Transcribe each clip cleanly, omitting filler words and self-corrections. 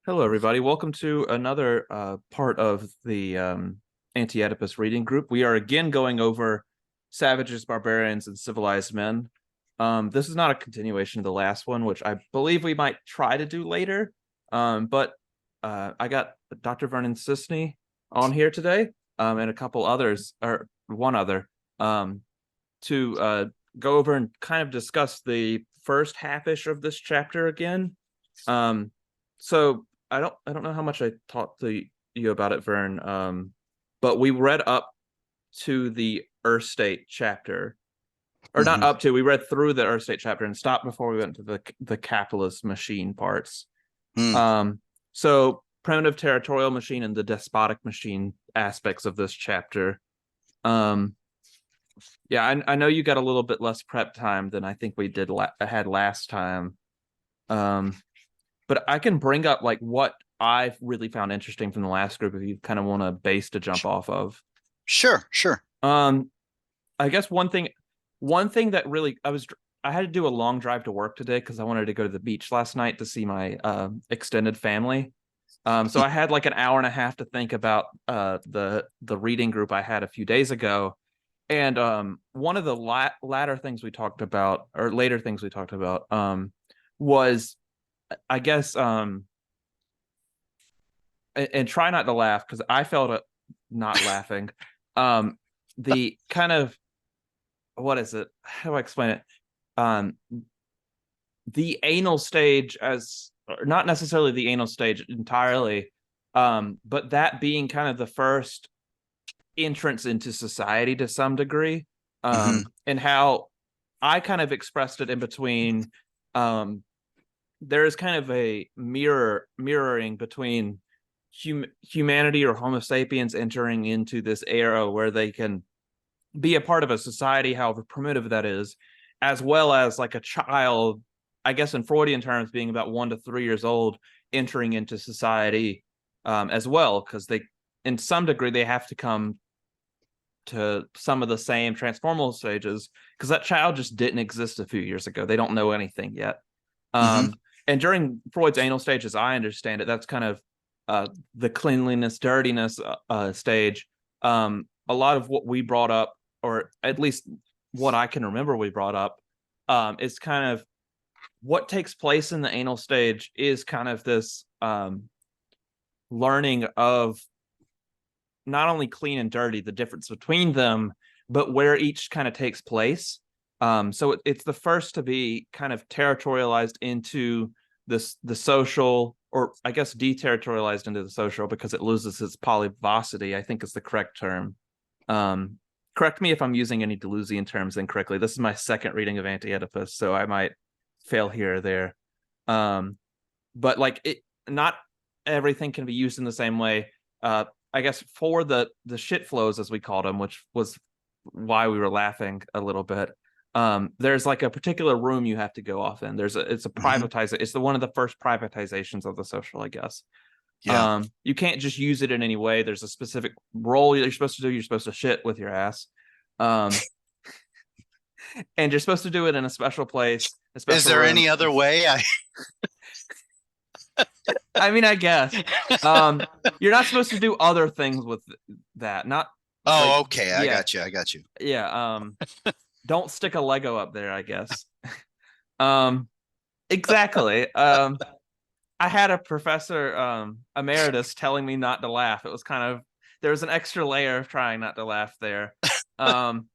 Hello, everybody. Welcome to another part of the Anti-Oedipus reading group. We are again going over Savages, Barbarians, and Civilized Men. This is not a continuation of the last one, which I believe we might try to do later. But I got Dr. Vernon Sisney on here today, and a couple others, or one other, to go over and kind of discuss the first half-ish of this chapter again. So I don't know how much I talked to you about it, Vern. But we read up to the Earth State chapter, or not Mhm. up to. We read through the Earth State chapter and stopped before we went to the capitalist machine parts. Mm. So primitive territorial machine and the despotic machine aspects of this chapter. Yeah, I know you got a little bit less prep time than I think we had last time. But I can bring up like what I've really found interesting from the last group if you kind of want a base to jump off of. Sure, sure. Um, I guess one thing that really I had to do a long drive to work today because I wanted to go to the beach last night to see my extended family. So I had like an hour and a half to think about the reading group I had a few days ago. And one of the latter things we talked about, or later things we talked about, was I guess and try not to laugh because I felt it not laughing. Um, the kind of what is it? How do I explain it? Um, the anal stage as not necessarily the anal stage entirely, but that being kind of the first entrance into society to some degree, Hmm. and how I kind of expressed it in between. There is kind of a mirroring between humanity or Homo sapiens entering into this era where they can be a part of a society, however primitive that is, as well as like a child, I guess in Freudian terms, being about 1 to 3 years old, entering into society as well, because they, in some degree, they have to come to some of the same transformal stages because that child just didn't exist a few years ago. They don't know anything yet. Hmm. And during Freud's anal stage, as I understand it, that's kind of the cleanliness, dirtiness stage. A lot of what we brought up, or at least what I can remember we brought up, is kind of what takes place in the anal stage is kind of this learning of not only clean and dirty, the difference between them, but where each kind of takes place. So it's the first to be kind of territorialized into the social, or I guess deterritorialized into the social because it loses its polyvocity, I think is the correct term. Um, Correct me if I'm using any Deleuzian terms incorrectly. This is my second reading of Anti-Oedipus, so I might fail here or there. Um, but like it, not everything can be used in the same way. I guess for the shit flows as we called them, which was why we were laughing a little bit. There's like a particular room you have to go off in. It's a Hmm. privatize. It's one of the first privatizations of the social, I guess. Yeah. You can't just use it in any way. There's a specific role you're supposed to do. You're supposed to shit with your ass. Um, and you're supposed to do it in a special place, a Is special there room. any other way? I mean, I guess. Um, you're not supposed to do other things with that. Not like, Oh, okay. I yeah, got you. I got you. yeah. Don't stick a Lego up there, I guess. Um, exactly. I had a professor, emeritus, telling me not to laugh. It was kind of there was an extra layer of trying not to laugh there. Um,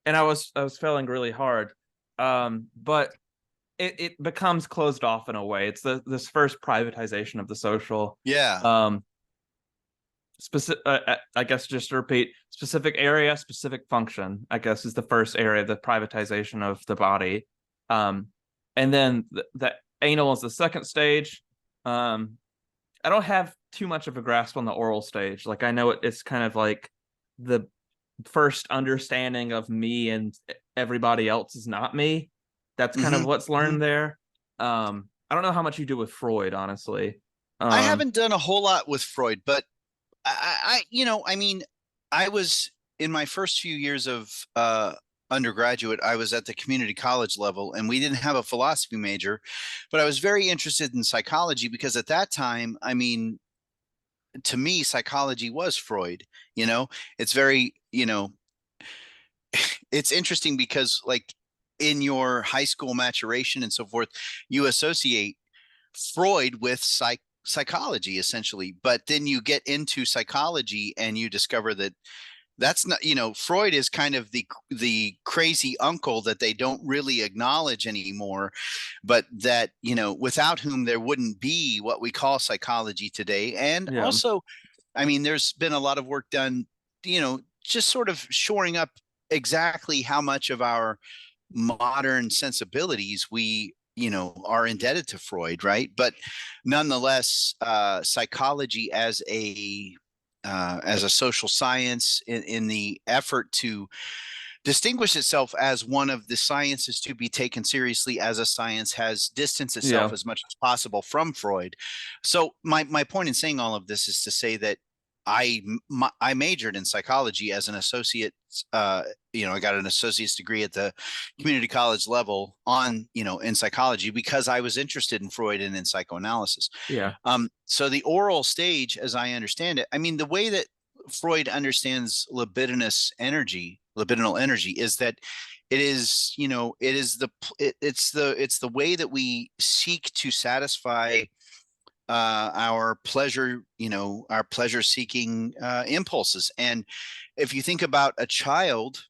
and I was failing really hard. But it becomes closed off in a way. It's this first privatization of the social. Yeah. Um, I guess just to repeat, specific area, specific function, I guess is the first area, the privatization of the body. Um, and then the anal is the second stage. Um, I don't have too much of a grasp on the oral stage. Like I know it's kind of like the first understanding of me and everybody else is not me. That's kind of Hmm. what's Hmm. learned there. I don't know how much you do with Freud, honestly. I Um, haven't done a whole lot with Freud, but I I mean, I was in my first few years of undergraduate, I was at the community college level, and we didn't have a philosophy major, but I was very interested in psychology because at that time, I mean, to me, psychology was Freud. You know, it's very, it's interesting because like in your high school maturation and so forth, you associate Freud with psychology essentially, but then you get into psychology and you discover that that's not, Freud is kind of the crazy uncle that they don't really acknowledge anymore, but that, without whom there wouldn't be what we call psychology today. And Yeah. also, I mean, there's been a lot of work done, just sort of shoring up exactly how much of our modern sensibilities we are indebted to Freud, right? But nonetheless, psychology as a social science in the effort to distinguish itself as one of the sciences to be taken seriously as a science has distanced itself Yeah. as much as possible from Freud. So my point in saying all of this is to say that I majored in psychology as an associate. I got an associate's degree at the community college level in psychology because I was interested in Freud and in psychoanalysis. Yeah. So the oral stage, as I understand it, I mean, the way that Freud understands libidinal energy is that it is, it's the way that we seek to satisfy our pleasure seeking impulses. And if you think about a child,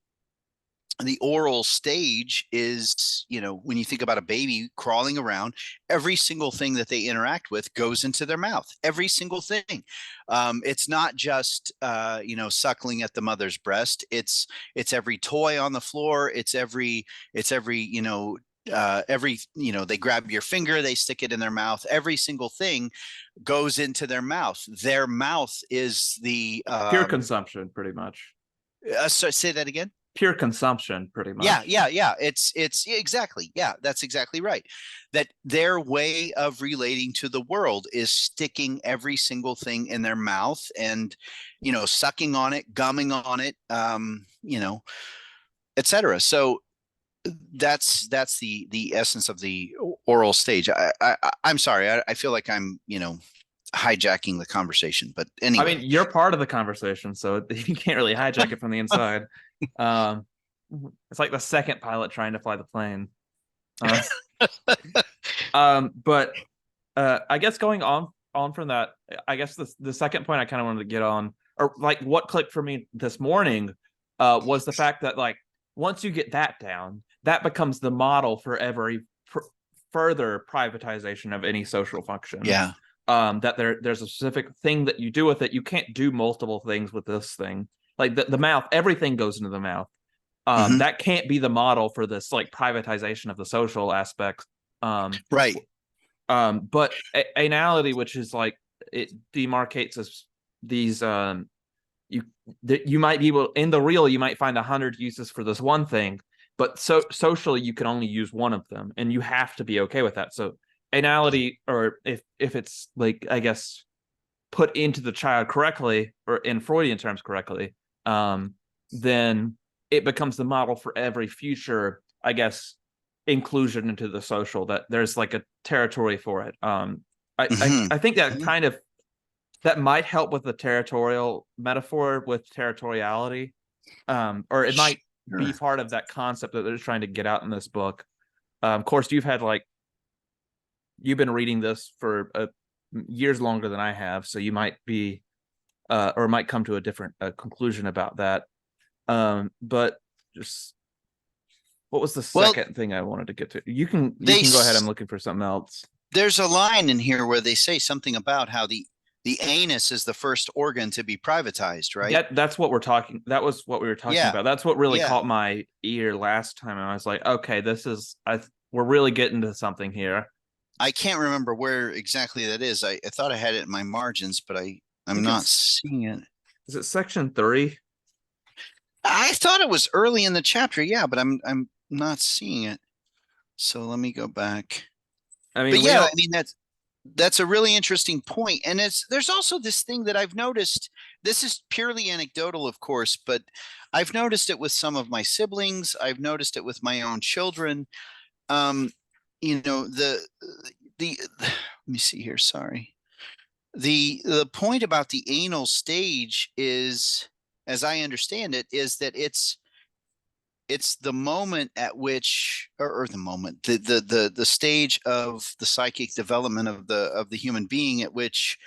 the oral stage is, when you think about a baby crawling around, every single thing that they interact with goes into their mouth, every single thing. It's not just, suckling at the mother's breast. It's every toy on the floor. It's every, they grab your finger, they stick it in their mouth. Every single thing goes into their mouth. Their mouth is the Pure consumption, pretty much. so say that again. Pure consumption, pretty much. Yeah. It's exactly. Yeah, that's exactly right. That their way of relating to the world is sticking every single thing in their mouth and, sucking on it, gumming on it, etc. So that's the essence of the oral stage. I'm sorry. I feel like I'm, hijacking the conversation, but anyway. I mean, you're part of the conversation, so you can't really hijack it from the inside. It's like the second pilot trying to fly the plane. But I guess going on from that, I guess the second point I kind of wanted to get on, or like what clicked for me this morning, was the fact that like once you get that down, that becomes the model for every further privatization of any social function. Yeah. That there's a specific thing that you do with it. You can't do multiple things with this thing. Like the mouth, everything goes into the mouth. That can't be the model for this like privatization of the social aspects. Right. But anality, which is like it demarcates as these you might be able in the real you might find 100 uses for this one thing, but socially you can only use one of them, and you have to be okay with that. So anality, or if it's like I guess put into the child correctly or in Freudian terms correctly, then it becomes the model for every future, I guess, inclusion into the social, that there's like a territory for it. I think that kind of that might help with the territorial metaphor with territoriality, or it might be part of that concept that they're trying to get out in this book. Of course, you've been reading this for years longer than I have, so you might be or might come to a different conclusion about that. But just what was the second thing I wanted to get to? You can go ahead. I'm looking for something else. There's a line in here where they say something about how the anus is the first organ to be privatized, right? That's what we're talking. That was what we were talking about. That's what really caught my ear last time. And I was like, okay, we're really getting to something here. I can't remember where exactly that is. I thought I had it in my margins, but I'm not seeing it. Is it section 3? I thought it was early in the chapter, yeah, but I'm not seeing it. So let me go back. I mean, that's a really interesting point. And there's also this thing that I've noticed this is purely anecdotal, of course, but I've noticed it with some of my siblings. I've noticed it with my own children. Um, let me see here. Sorry. The point about the anal stage is, as I understand it, is that it's the moment at which, or the moment, the stage of the psychic development of the human being at which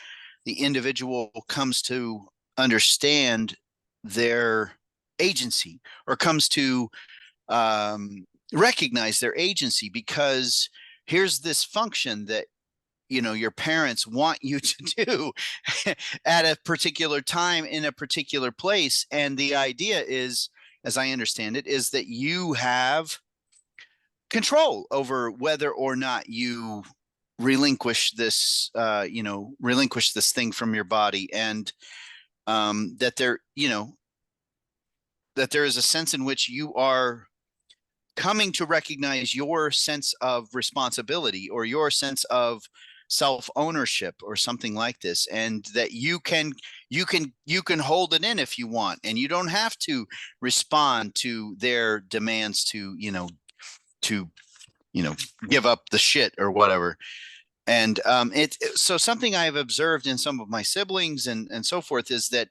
the individual comes to understand their agency, or comes to recognize their agency, because here's this function that your parents want you to do at a particular time in a particular place. And the idea is, as I understand it, is that you have control over whether or not you relinquish this relinquish this thing from your body. And that there is a sense in which you are coming to recognize your sense of responsibility, or your sense of self-ownership, or something like this, and that you can hold it in if you want, and you don't have to respond to their demands to give up the shit or whatever. And so something I've observed in some of my siblings and so forth is that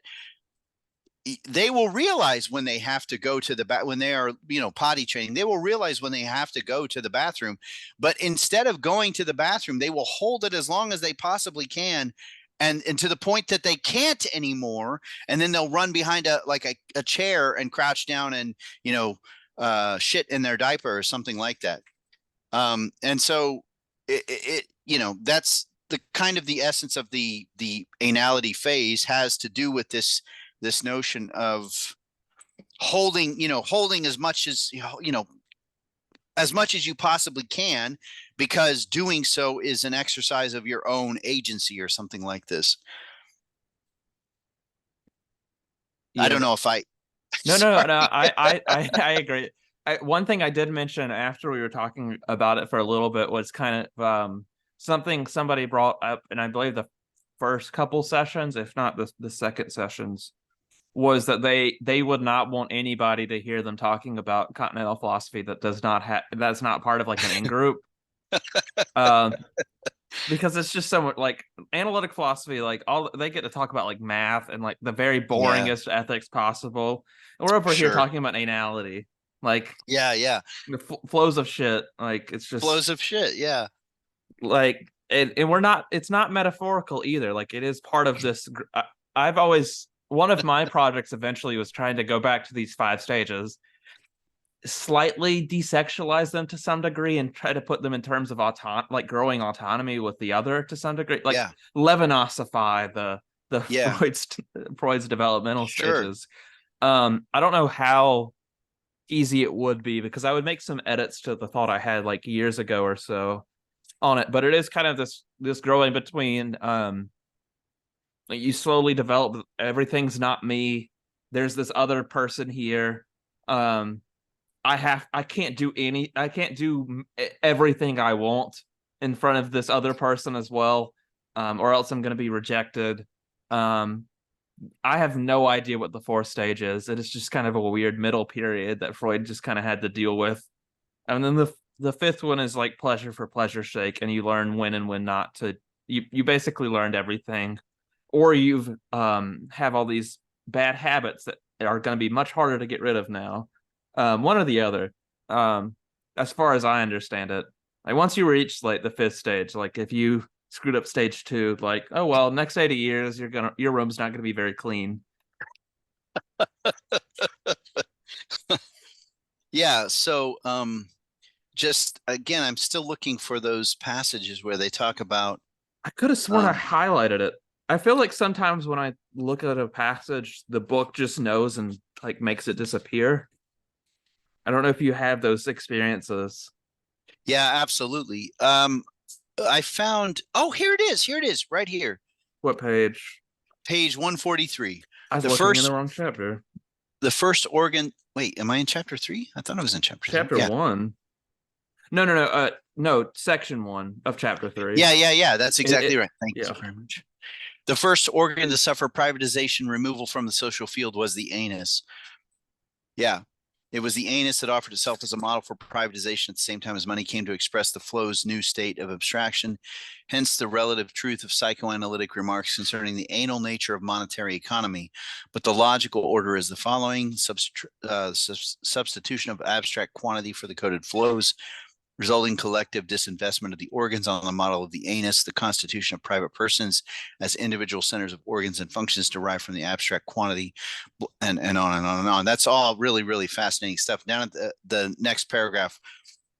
they will realize when they have to go to the when they are potty training, they will realize when they have to go to the bathroom, but instead of going to the bathroom, they will hold it as long as they possibly can, and to the point that they can't anymore, and then they'll run behind a chair and crouch down and shit in their diaper or something like that. And so that's the kind of the essence of the anality phase, has to do with this notion of holding as much as as much as you possibly can, because doing so is an exercise of your own agency, or something like this. Yeah, I don't know if I no, I agree. One thing I did mention after we were talking about it for a little bit was kind of something somebody brought up, and I believe the first couple sessions, if not the second sessions, was that they would not want anybody to hear them talking about continental philosophy that that's not part of like an in-group. Because it's just so much like analytic philosophy, like all they get to talk about like math and like the very boringest ethics possible. And we're over here talking about anality, like yeah the flows of shit. Like it's just flows of shit. Yeah. Like and we're not. It's not metaphorical either. Like it is part of this. I've always one of my projects eventually was trying to go back to these 5 stages, slightly desexualize them to some degree, and try to put them in terms of like growing autonomy with the other to some degree, like Levinosify the Freud's developmental stages. I don't know how easy it would be, because I would make some edits to the thought I had like years ago or so on it, but it is kind of this growing between you slowly develop everything's not me, there's this other person here. I can't do everything I want in front of this other person as well, or else I'm going to be rejected. I have no idea what the 4th stage is. It is just kind of a weird middle period that Freud just kind of had to deal with. And then the 5th one is like pleasure for pleasure's sake, and you learn when and when not to. You basically learned everything, or you've have all these bad habits that are going to be much harder to get rid of now. One or the other, as far as I understand it. Like once you reach like the 5th stage, like if you screwed up stage 2, like, oh well, next 80 years your room's not gonna be very clean. Yeah. So just again, I'm still looking for those passages where they talk about. I could have sworn I highlighted it. I feel like sometimes when I look at a passage, the book just knows and like makes it disappear. I don't know if you have those experiences. Yeah, absolutely. I found, here it is, right here. What page? Page 143. I was looking in the wrong chapter. The first organ. Wait, am I in chapter 3? I thought I was in chapter 1. No, section 1 of chapter 3. Yeah. That's exactly right. Thank you very much. The first organ to suffer privatization removal from the social field was the anus. Yeah. It was the anus that offered itself as a model for privatization at the same time as money came to express the flow's new state of abstraction. Hence the relative truth of psychoanalytic remarks concerning the anal nature of monetary economy. But the logical order is the following: substitution of abstract quantity for the coded flows, resulting collective disinvestment of the organs on the model of the anus, the constitution of private persons as individual centers of organs and functions derived from the abstract quantity, and on and on and on. That's all really, really fascinating stuff. Down at the next paragraph,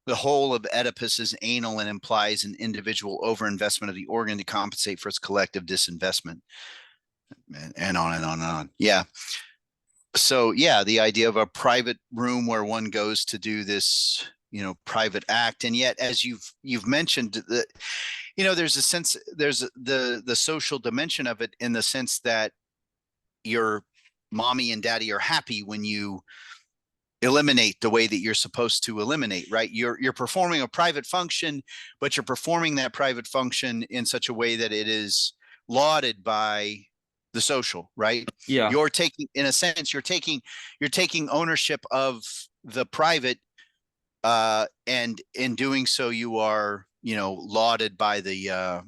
the whole of Oedipus is anal and implies an individual overinvestment of the organ to compensate for its collective disinvestment, and on and on and on. Yeah. So yeah, the idea of a private room where one goes to do this, private act. And yet, as you've mentioned, that, there's a sense, there's the social dimension of it, in the sense that your mommy and daddy are happy when you eliminate the way that you're supposed to eliminate, right? You're performing a private function, but you're performing that private function in such a way that it is lauded by the social, right? Yeah. You're taking, in a sense, you're taking ownership of the private, and in doing so, you are, lauded by the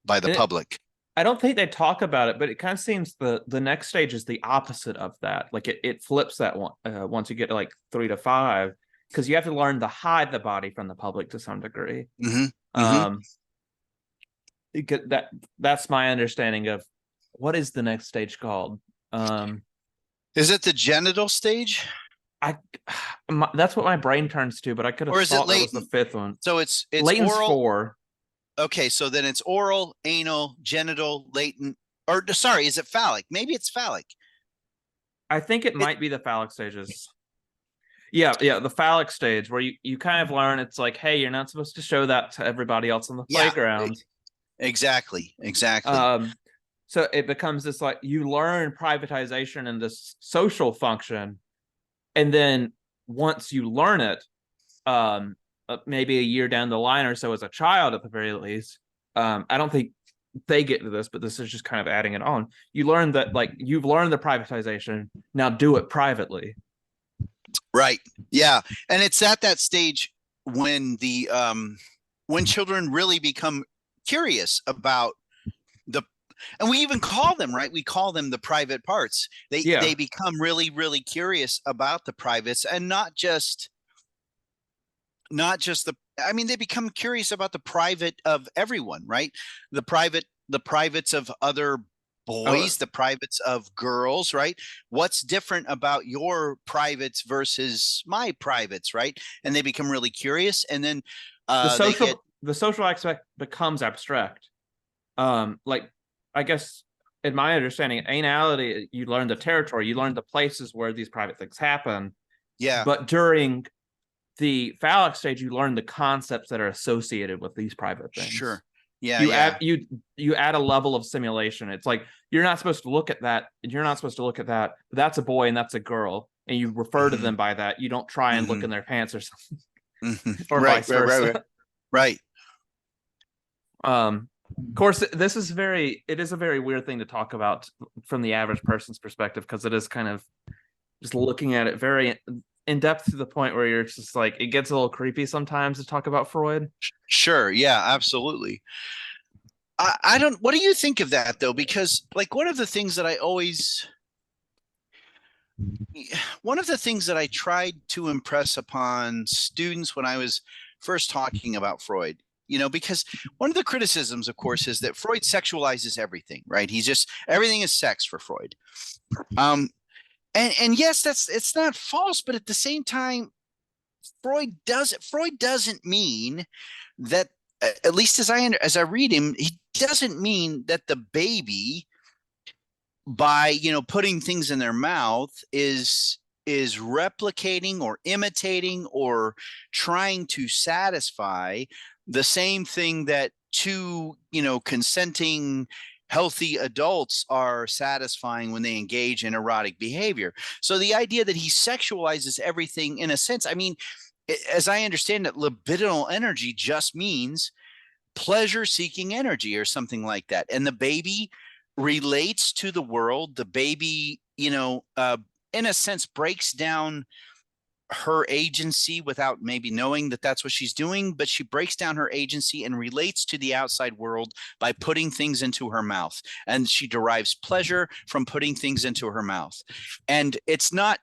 public. I don't think they talk about it, but it kind of seems the next stage is the opposite of that. Like it flips that one once you get to like 3 to 5, because you have to learn to hide the body from the public to some degree. That's my understanding of what is the next stage called. Is it the genital stage? That's what my brain turns to, but I could have thought that was the 5th one. So it's latent's oral. 4. Okay, so then it's oral, anal, genital, latent, or sorry, is it phallic? Maybe it's phallic. I think it might be the phallic stages. Yeah, the phallic stage where you kind of learn it's like, hey, you're not supposed to show that to everybody else on the playground. Exactly. So it becomes this, like, you learn privatization and this social function, and then once you learn it, maybe a year down the line or so, as a child at the very least, I don't think they get to this, but this is just kind of adding it on. You learn that, like, you've learned the privatization, now do it privately. Right. Yeah. And it's at that stage when when children really become curious about and we even call them, right? We call them the private parts. They become really, really curious about the privates, and not just they become curious about the private of everyone, right? The privates of other boys, the privates of girls, right? What's different about your privates versus my privates, right? And they become really curious, and then the social aspect becomes abstract. Like, I guess in my understanding, anality, you learn the territory, you learn the places where these private things happen. Yeah. But during the phallic stage, you learn the concepts that are associated with these private things. Sure. Yeah. You add a level of simulation. It's like, you're not supposed to look at that. You're not supposed to look at that. But that's a boy and that's a girl, and you refer to them by that. You don't try and look in their pants or something, or vice versa. Right. Of course, it is a very weird thing to talk about from the average person's perspective, because it is kind of just looking at it very in depth, to the point where you're just like, it gets a little creepy sometimes to talk about Freud. Sure. Yeah, absolutely. I don't, what do you think of that though? Because, like, one of the things that I tried to impress upon students when I was first talking about Freud, because one of the criticisms, of course, is that Freud sexualizes everything, right? Everything is sex for Freud. And yes, it's not false, but at the same time, Freud doesn't mean that, at least as I read him, he doesn't mean that the baby, by putting things in their mouth, is replicating or imitating or trying to satisfy the same thing that two consenting healthy adults are satisfying when they engage in erotic behavior. So the idea that he sexualizes everything, in a sense, I mean, as I understand it, libidinal energy just means pleasure-seeking energy or something like that. And the baby relates to the world. The baby, in a sense, breaks down her agency without maybe knowing that that's what she's doing, but she breaks down her agency and relates to the outside world by putting things into her mouth. And she derives pleasure from putting things into her mouth. And it's not,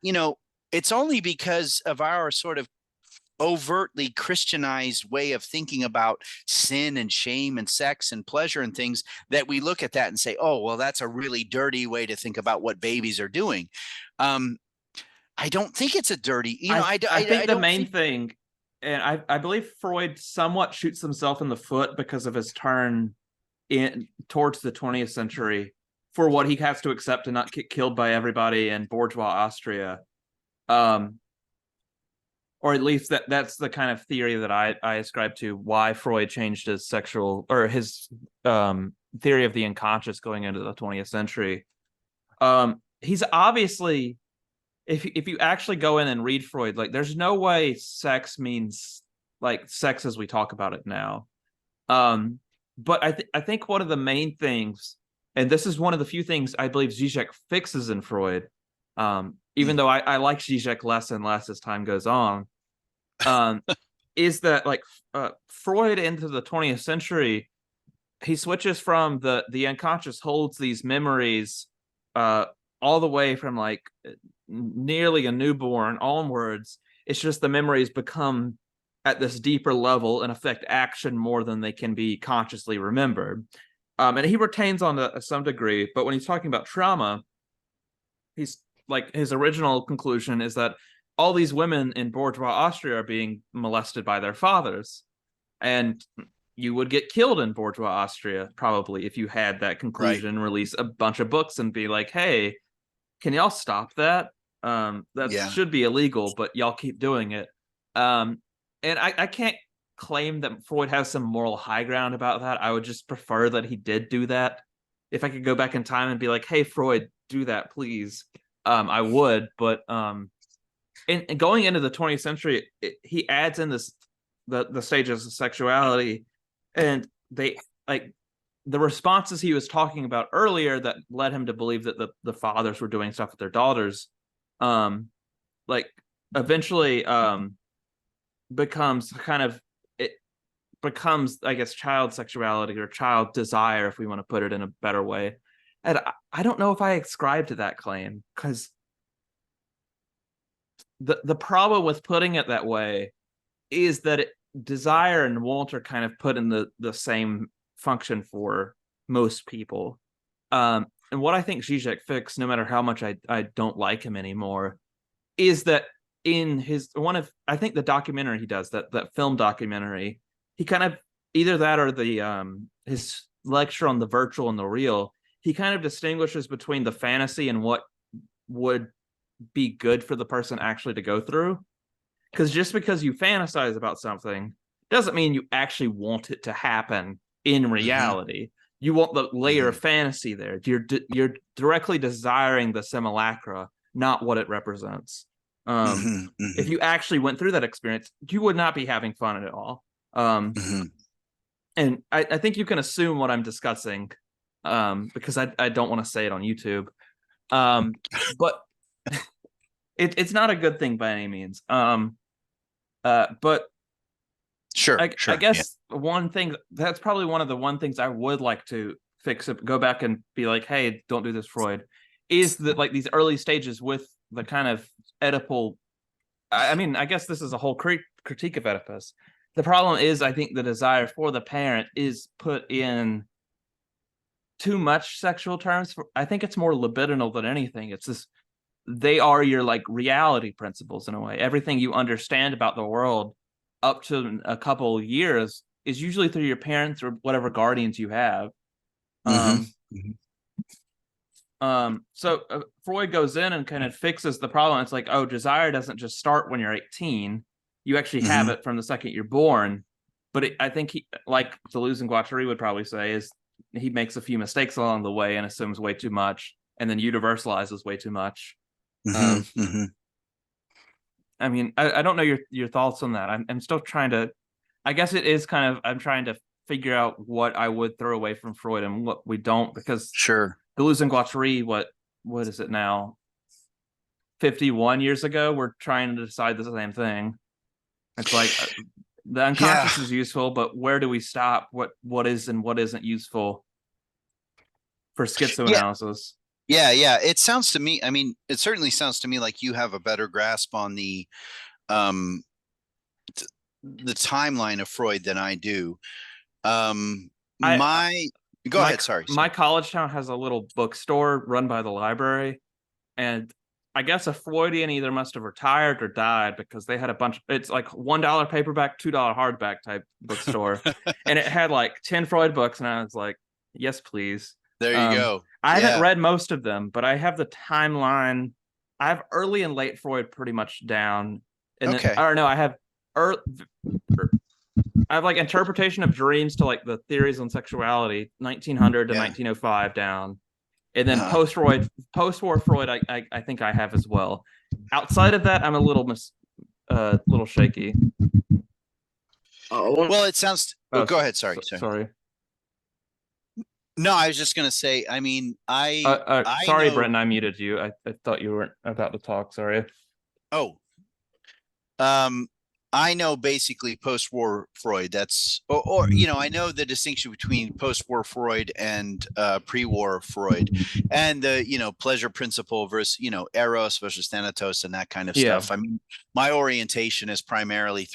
it's only because of our sort of overtly Christianized way of thinking about sin and shame and sex and pleasure and things that we look at that and say, oh, well, that's a really dirty way to think about what babies are doing. I don't think it's a dirty, I think the main think... thing, and I believe Freud somewhat shoots himself in the foot because of his turn in towards the 20th century for what he has to accept to not get killed by everybody in bourgeois Austria. Or at least that's the kind of theory that I ascribe to, why Freud changed his sexual, or his theory of the unconscious going into the 20th century. He's obviously, if you actually go in and read Freud, like, there's no way sex means like sex as we talk about it now. But I think one of the main things, and this is one of the few things I believe Zizek fixes in Freud, even though I like Zizek less and less as time goes on, is that, like, Freud into the 20th century, he switches from the unconscious holds these memories all the way from like nearly a newborn onwards. It's just the memories become at this deeper level and affect action more than they can be consciously remembered. And he retains on to some degree, but when he's talking about trauma, he's like, his original conclusion is that all these women in bourgeois Austria are being molested by their fathers. And you would get killed in bourgeois Austria, probably, if you had that conclusion, right. Release a bunch of books and be like, hey, can y'all stop that? Should be illegal, but y'all keep doing it. And I can't claim that Freud has some moral high ground about that. I would just prefer that he did do that. If I could go back in time and be like, hey, Freud, do that, please. I would, but in going into the 20th century, he adds in the stages of sexuality, and they, like, the responses he was talking about earlier that led him to believe that the fathers were doing stuff with their daughters, like, eventually becomes kind of, it becomes, I guess, child sexuality or child desire, if we want to put it in a better way. And I don't know if I ascribe to that claim, because the problem with putting it that way is that desire and want are kind of put in the same function for most people. And what I think Zizek fixed, no matter how much I don't like him anymore, is that in his I think the documentary he does, that film documentary, he kind of, either that or the his lecture on the virtual and the real, he kind of distinguishes between the fantasy and what would be good for the person actually to go through. Because just because you fantasize about something doesn't mean you actually want it to happen in reality. Mm-hmm. You want the layer of fantasy there. You're directly desiring the simulacra, not what it represents. If you actually went through that experience, you would not be having fun at all. And I think you can assume what I'm discussing, because I don't want to say it on YouTube. But it's not a good thing by any means. But sure, I guess one thing, that's probably one of the things I would like to fix it, go back and be like, hey, don't do this, Freud, is that, like, these early stages with the kind of Oedipal. I mean, I guess this is a whole critique of Oedipus. The problem is, I think the desire for the parent is put in too much sexual terms. I think it's more libidinal than anything. It's this, they are your, like, reality principles in a way. Everything you understand about the world up to a couple years is usually through your parents or whatever guardians you have. So Freud goes in and kind of fixes the problem. It's like, oh, desire doesn't just start when you're 18. You actually have it from the second you're born. But I think he, like Deleuze and Guattari would probably say, is he makes a few mistakes along the way and assumes way too much, and then universalizes way too much. I mean, I don't know your thoughts on that. I'm still trying to, I guess it is kind of, I'm trying to figure out what I would throw away from Freud and what we don't, because Sure. Deleuze and Guattari, what is it now? 51 years ago, we're trying to decide the same thing. It's like the Yeah. unconscious is useful, but where do we stop? What is and what isn't useful for Yeah. schizoanalysis? Yeah. It sounds to me, I mean, it certainly sounds to me like you have a better grasp on um the timeline of Freud than I do. Um I my Go my ahead, sorry. my college town has a little bookstore run by the library, and I guess a Freudian either must have retired or died, because they had a bunch. It's like $1 paperback, $2 hardback type bookstore, and it had like 10 Freud books, and I was like, yes, please. There you go. I haven't Yeah. read most of them, but I have the timeline. I have early and late Freud pretty much down, and then Okay. I don't know. I have like interpretation of dreams to like the theories on sexuality, 1900 to Yeah. 1905 down, and then Uh, post-war Freud, I think I have as well. Outside of that, I'm a little shaky. well, it sounds. Oh, go ahead. Sorry. Sorry. No, I was just gonna say. I mean, I Sorry, know. Brenton, I muted you. I thought you weren't about to talk. Sorry. Oh, um, I know basically post-war Freud. That's or I know the distinction between post-war Freud and pre-war Freud, and the pleasure principle versus eros versus thanatos and that kind of Yeah. stuff. I mean, my orientation is primarily,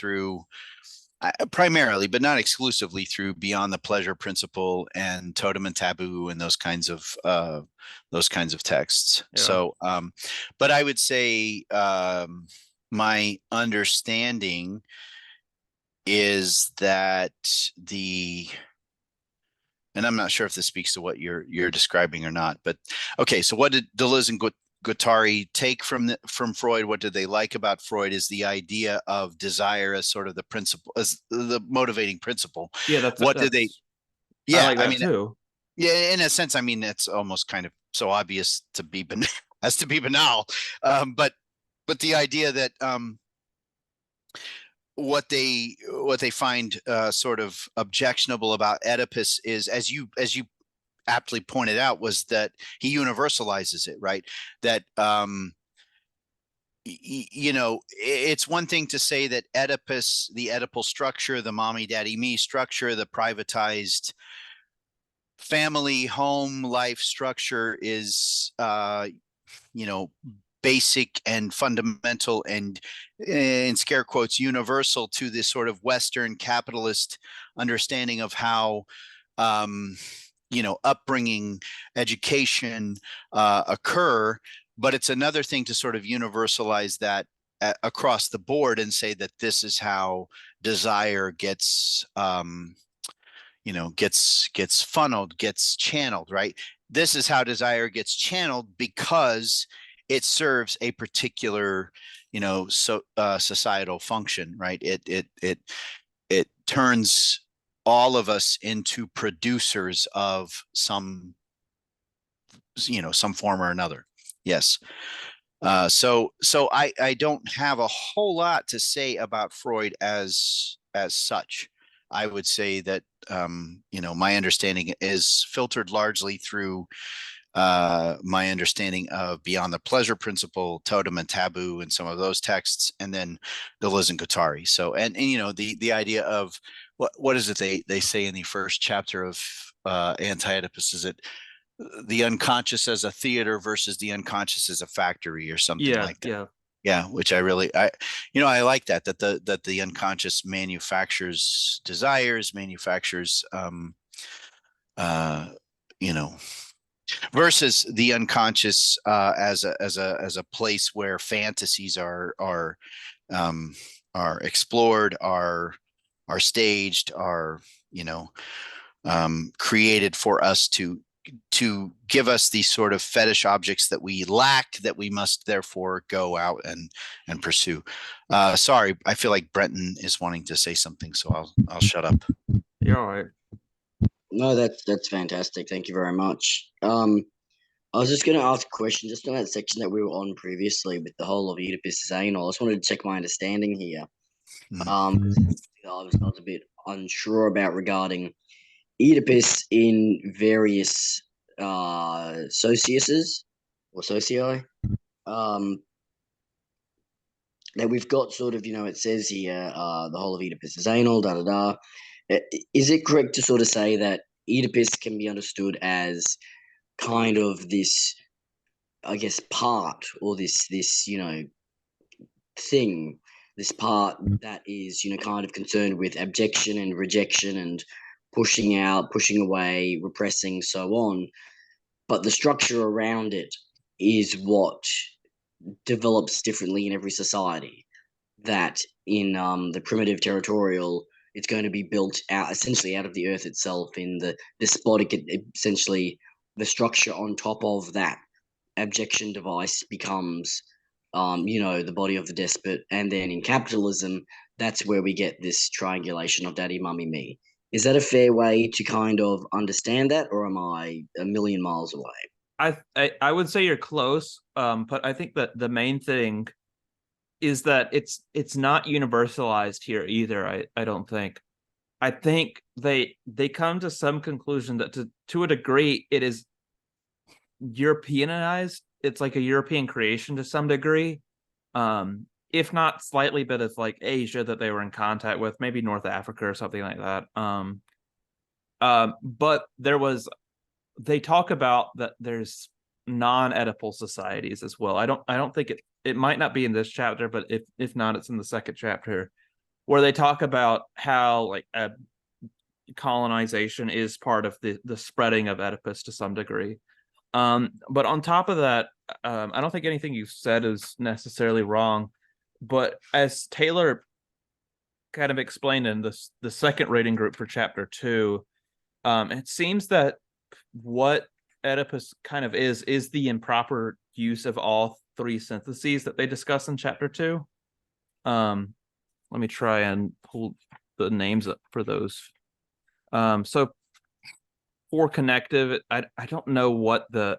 but not exclusively, through Beyond the Pleasure Principle and Totem and Taboo and those kinds of texts. Yeah. So, but I would say my understanding is that and I'm not sure if this speaks to what you're describing or not, but okay. So what did Deleuze and Guattari take from Freud? What did they like about Freud? Is the idea of desire as sort of the principle, as the motivating principle. Yeah, What did they? I Yeah, like I that mean, too. yeah, in a sense, I mean, it's almost kind of so obvious to be as to be banal, but the idea that what they find sort of objectionable about Oedipus is, as you aptly pointed out, was that he universalizes it, right? That it's one thing to say that Oedipus, the Oedipal structure, the mommy daddy me structure, the privatized family home life structure is basic and fundamental and, in scare quotes, universal to this sort of Western capitalist understanding of how upbringing, education occur. But it's another thing to sort of universalize that across the board and say that this is how desire gets funneled, gets channeled, right? This is how desire gets channeled because it serves a particular societal function, right? It turns all of us into producers of some form or another. Yes. So I don't have a whole lot to say about Freud as such. I would say that my understanding is filtered largely through my understanding of Beyond the Pleasure Principle, Totem and Taboo, and some of those texts, and then Deleuze and Guattari. So, and the idea of what is it they say in the first chapter of Anti-Oedipus? Is it the unconscious as a theater versus the unconscious as a factory, or something like that? Yeah. Yeah, which I like that the unconscious manufactures desires, manufactures versus the unconscious as a place where fantasies are explored, are staged, are created for us to give us these sort of fetish objects that we lack, that we must therefore go out and pursue. Sorry, I feel like Brenton is wanting to say something, so I'll shut up. You're all right. No, that's fantastic. Thank you very much. I was just going to ask a question just on that section that we were on previously with the whole of Oedipus is anal. I just wanted to check my understanding here. I was a bit unsure about regarding Oedipus in various sociuses or socii. That we've got sort of, it says here, the whole of Oedipus is anal, da da da. Is it correct to sort of say that Oedipus can be understood as kind of this, I guess, part, or this thing, this part that is, kind of concerned with abjection and rejection and pushing out, pushing away, repressing, so on. But the structure around it is what develops differently in every society. That in the primitive territorial, it's going to be built out essentially out of the earth itself. In the despotic, essentially the structure on top of that abjection device becomes the body of the despot. And then in capitalism, that's where we get this triangulation of daddy, mummy, me. Is that a fair way to kind of understand that, or am I a million miles away? I would say you're close, but I think that the main thing is that it's not universalized here either. I don't think. I think they come to some conclusion that to a degree it is Europeanized. It's like a European creation to some degree, if not slightly, but it's like Asia that they were in contact with, maybe North Africa or something like that. But they talk about that there's non-Oedipal societies as well. I don't think it might not be in this chapter, but if not, it's in the second chapter, where they talk about how like colonization is part of the spreading of Oedipus to some degree. But on top of that, I don't think anything you've said is necessarily wrong. But as Taylor kind of explained in the second rating group for chapter 2, it seems that what Oedipus kind of is the improper use of all three syntheses that they discuss in chapter 2. Let me try and pull the names up for those. So for connective, I don't know what the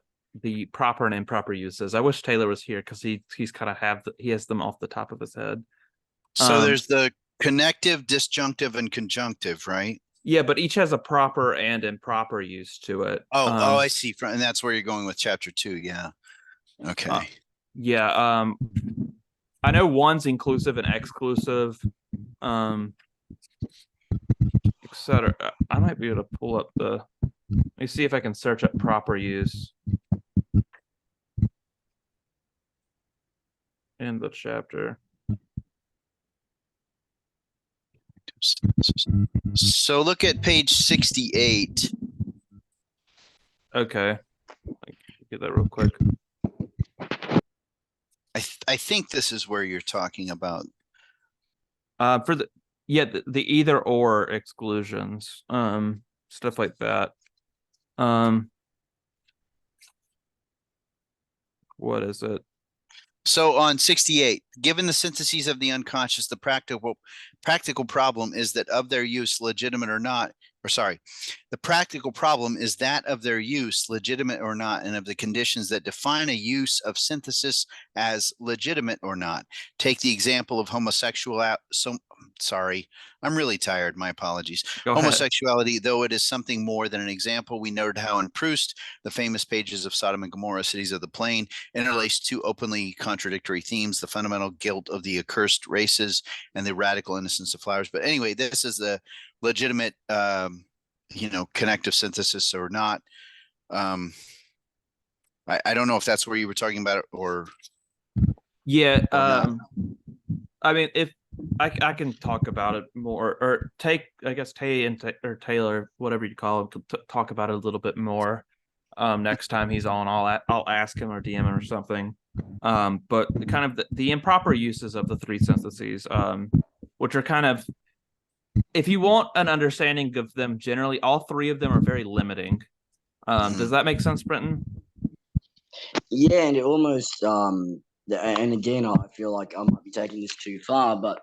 proper and improper use is. I wish Taylor was here because he's kind of he has them off the top of his head. So there's the connective, disjunctive, and conjunctive, right? Yeah, but each has a proper and improper use to it. Oh, I see. And that's where you're going with chapter 2. Yeah. Okay. Yeah. I know one's inclusive and exclusive, etc. I might be able to pull up let me see if I can search up proper use in the chapter. So look at page 68. Okay. Get that real quick. I think this is where you're talking about. For the either or exclusions, stuff like that. What is it? So on 68, given the syntheses of the unconscious, the practical problem is that of their use, legitimate or not, the practical problem is that of their use, legitimate or not, and of the conditions that define a use of synthesis as legitimate or not. Take the example of I'm really tired. My apologies. Homosexuality, though it is something more than an example, we noted how in Proust, the famous pages of Sodom and Gomorrah, Cities of the Plain, interlace two openly contradictory themes: the fundamental guilt of the accursed races and the radical innocence of flowers. But anyway, this is the legitimate, connective synthesis or not. I don't know if that's where you were talking about it or. Yeah. I mean, if I can talk about it more, or I guess or Taylor, whatever you call him, to talk about it a little bit more. Next time he's on, I'll ask him or DM him or something. But kind of the improper uses of the three syntheses, which are kind of, if you want an understanding of them generally, all three of them are very limiting. Does that make sense, Brenton? Yeah, and it almost and again, I feel like I might be taking this too far, but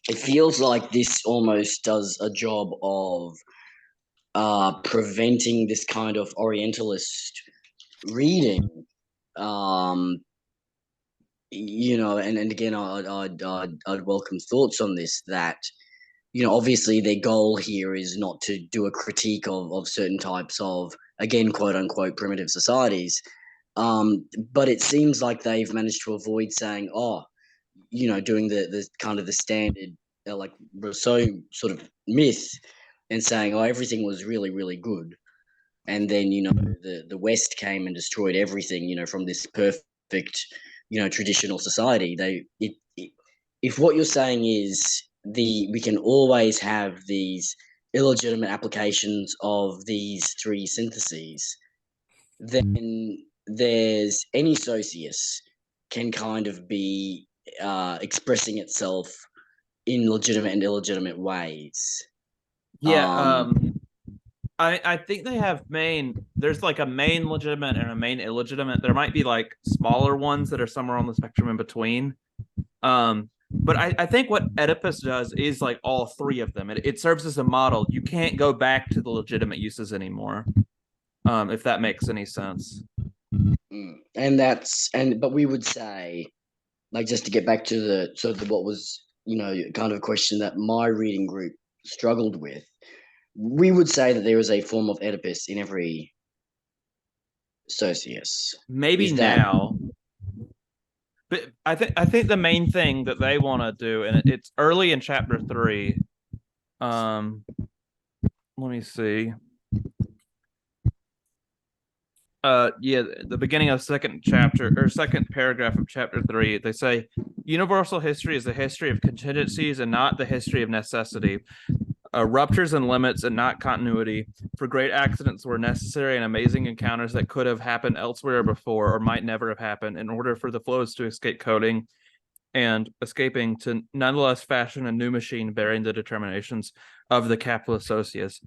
it feels like this almost does a job of preventing this kind of Orientalist reading. And again, I'd welcome thoughts on this, that obviously their goal here is not to do a critique of certain types of, again, quote unquote, primitive societies. But it seems like they've managed to avoid saying, oh, doing the kind of the standard, like Rousseau sort of myth, and saying, oh, everything was really, really good. And then, the West came and destroyed everything, from this perfect, traditional society. If what you're saying is we can always have these illegitimate applications of these three syntheses, then there's any socius can kind of be expressing itself in legitimate and illegitimate ways. Yeah, I think they have there's like a main legitimate and a main illegitimate. There might be like smaller ones that are somewhere on the spectrum in between. But I think what Oedipus does is like all three of them. It serves as a model. You can't go back to the legitimate uses anymore. If that makes any sense. But we would say, like, just to get back to what was, kind of a question that my reading group struggled with, we would say that there is a form of Oedipus in every socius. Maybe now. But I think the main thing that they want to do, and it's early in chapter 3. Let me see. The beginning of second paragraph of chapter 3, they say universal history is the history of contingencies and not the history of necessity. Ruptures and limits and not continuity. For great accidents were necessary and amazing encounters that could have happened elsewhere before or might never have happened in order for the flows to escape coding and escaping to nonetheless fashion a new machine bearing the determinations of the capitalist socius.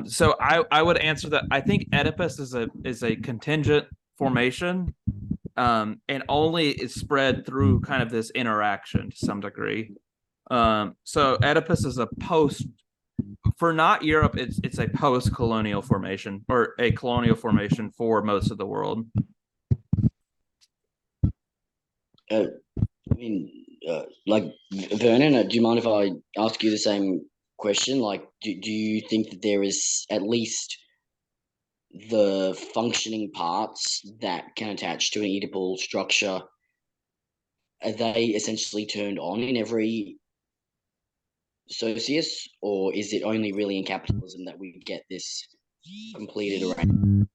So I would answer that I think Oedipus is a contingent formation, and only is spread through kind of this interaction to some degree. So Oedipus is a for not Europe, it's a post-colonial formation or a colonial formation for most of the world. Like, Vernon, do you mind if I ask you the same question? Like, do you think that there is at least the functioning parts that can attach to an Oedipal structure? Are they essentially turned on in every socius, or is it only really in capitalism that we get this completed arrangement?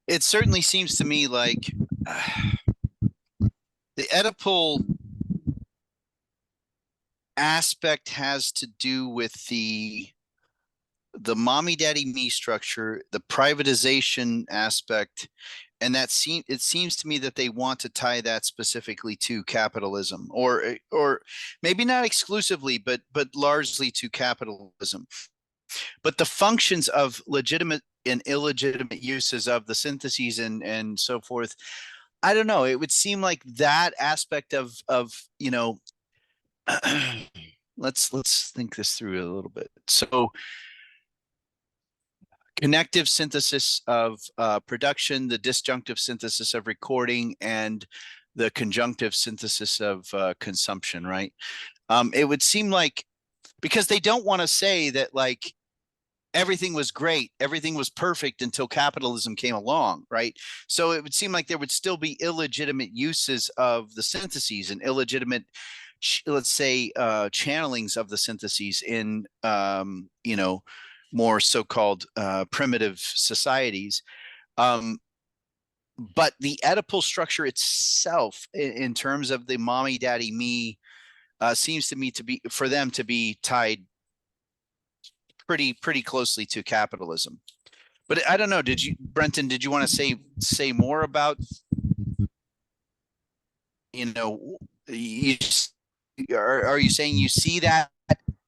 It certainly seems to me like the Oedipal aspect has to do with the mommy daddy me structure, the privatization aspect, and it seems to me that they want to tie that specifically to capitalism, or maybe not exclusively, but largely to capitalism. But the functions of legitimate and illegitimate uses of the syntheses and so forth, I don't know. It would seem like that aspect of let's think this through a little bit. So connective synthesis of production, the disjunctive synthesis of recording, and the conjunctive synthesis of consumption, right? It would seem like, because they don't want to say that like everything was great, everything was perfect until capitalism came along, right? So it would seem like there would still be illegitimate uses of the syntheses and illegitimate, let's say, channelings of the syntheses in, more so-called primitive societies. But the Oedipal structure itself, in terms of the mommy, daddy, me, seems to me to be, for them to be tied pretty closely to capitalism. But I don't know. Brenton, did you want to say more about, are you saying you see that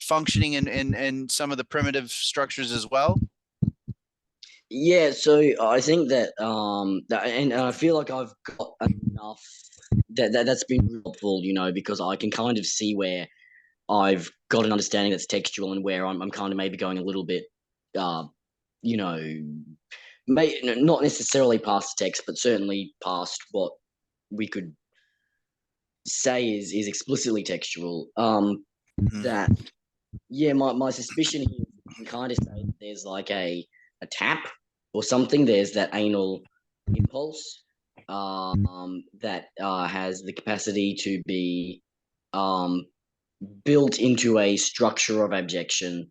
functioning in some of the primitive structures as well? Yeah, so I think that and I feel like I've got enough that's been helpful, because I can kind of see where I've got an understanding that's textual and where I'm kind of maybe going a little bit, not necessarily past the text, but certainly past what we could say is explicitly textual. That Yeah, my suspicion here is you can kind of say that there's like a tap or something. There's that anal impulse that has the capacity to be um, built into a structure of abjection,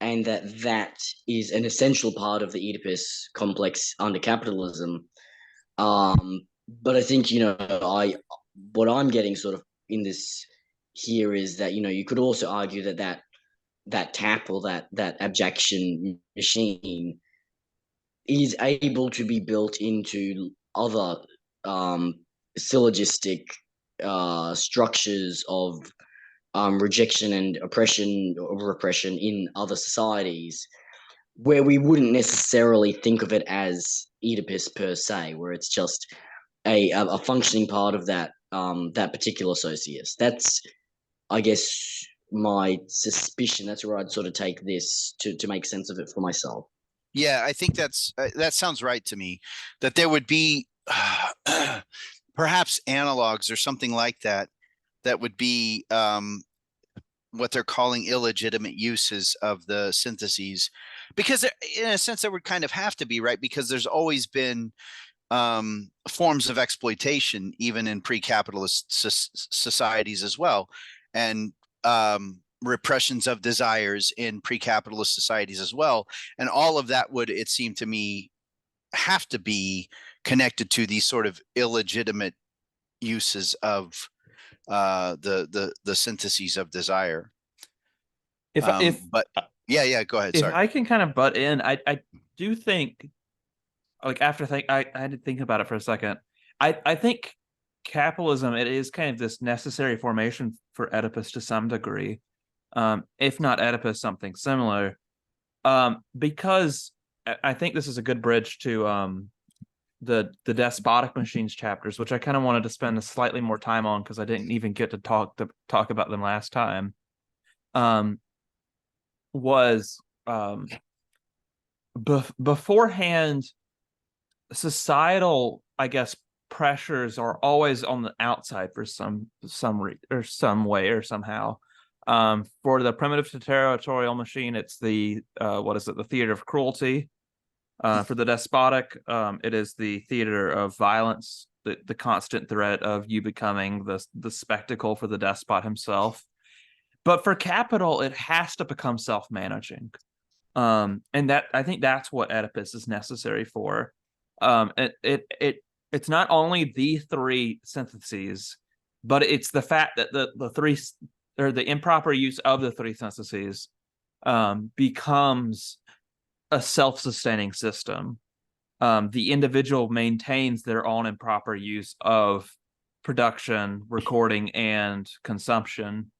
and that is an essential part of the Oedipus complex under capitalism. But I think I what I'm getting sort of in this here is that you could also argue that tap or that abjection machine is able to be built into other um, syllogistic structures of rejection and oppression or repression in other societies where we wouldn't necessarily think of it as Oedipus per se, where it's just a functioning part of that particular socius. That's, I guess, my suspicion. That's where I'd sort of take this to make sense of it for myself. Yeah, I think that sounds right to me. That there would be perhaps analogs or something like that that would be what they're calling illegitimate uses of the syntheses, because in a sense there would kind of have to be, right? Because there's always been forms of exploitation, even in pre-capitalist societies as well, and repressions of desires in pre-capitalist societies as well. And all of that would, it seemed to me, have to be connected to these sort of illegitimate uses of the syntheses of desire. But yeah, go ahead. If Sorry. I can kind of butt in, I do think, like, I had to think about it for a second. I think capitalism, it is kind of this necessary formation for Oedipus to some degree, if not Oedipus, something similar. Because I think this is a good bridge to the despotic machines chapters, which I kind of wanted to spend a slightly more time on because I didn't even get to talk about them last time. Was beforehand, societal, I guess, pressures are always on the outside for some way or somehow. For the primitive territorial machine, it's the the theater of cruelty. For the despotic, it is the theater of violence, the constant threat of you becoming the spectacle for the despot himself. But for capital, it has to become self-managing. And that, I think that's what Oedipus is necessary for. It's not only the three syntheses, but it's the fact that the three, or the improper use of the three syntheses becomes a self-sustaining system. The individual maintains their own improper use of production, recording, and consumption.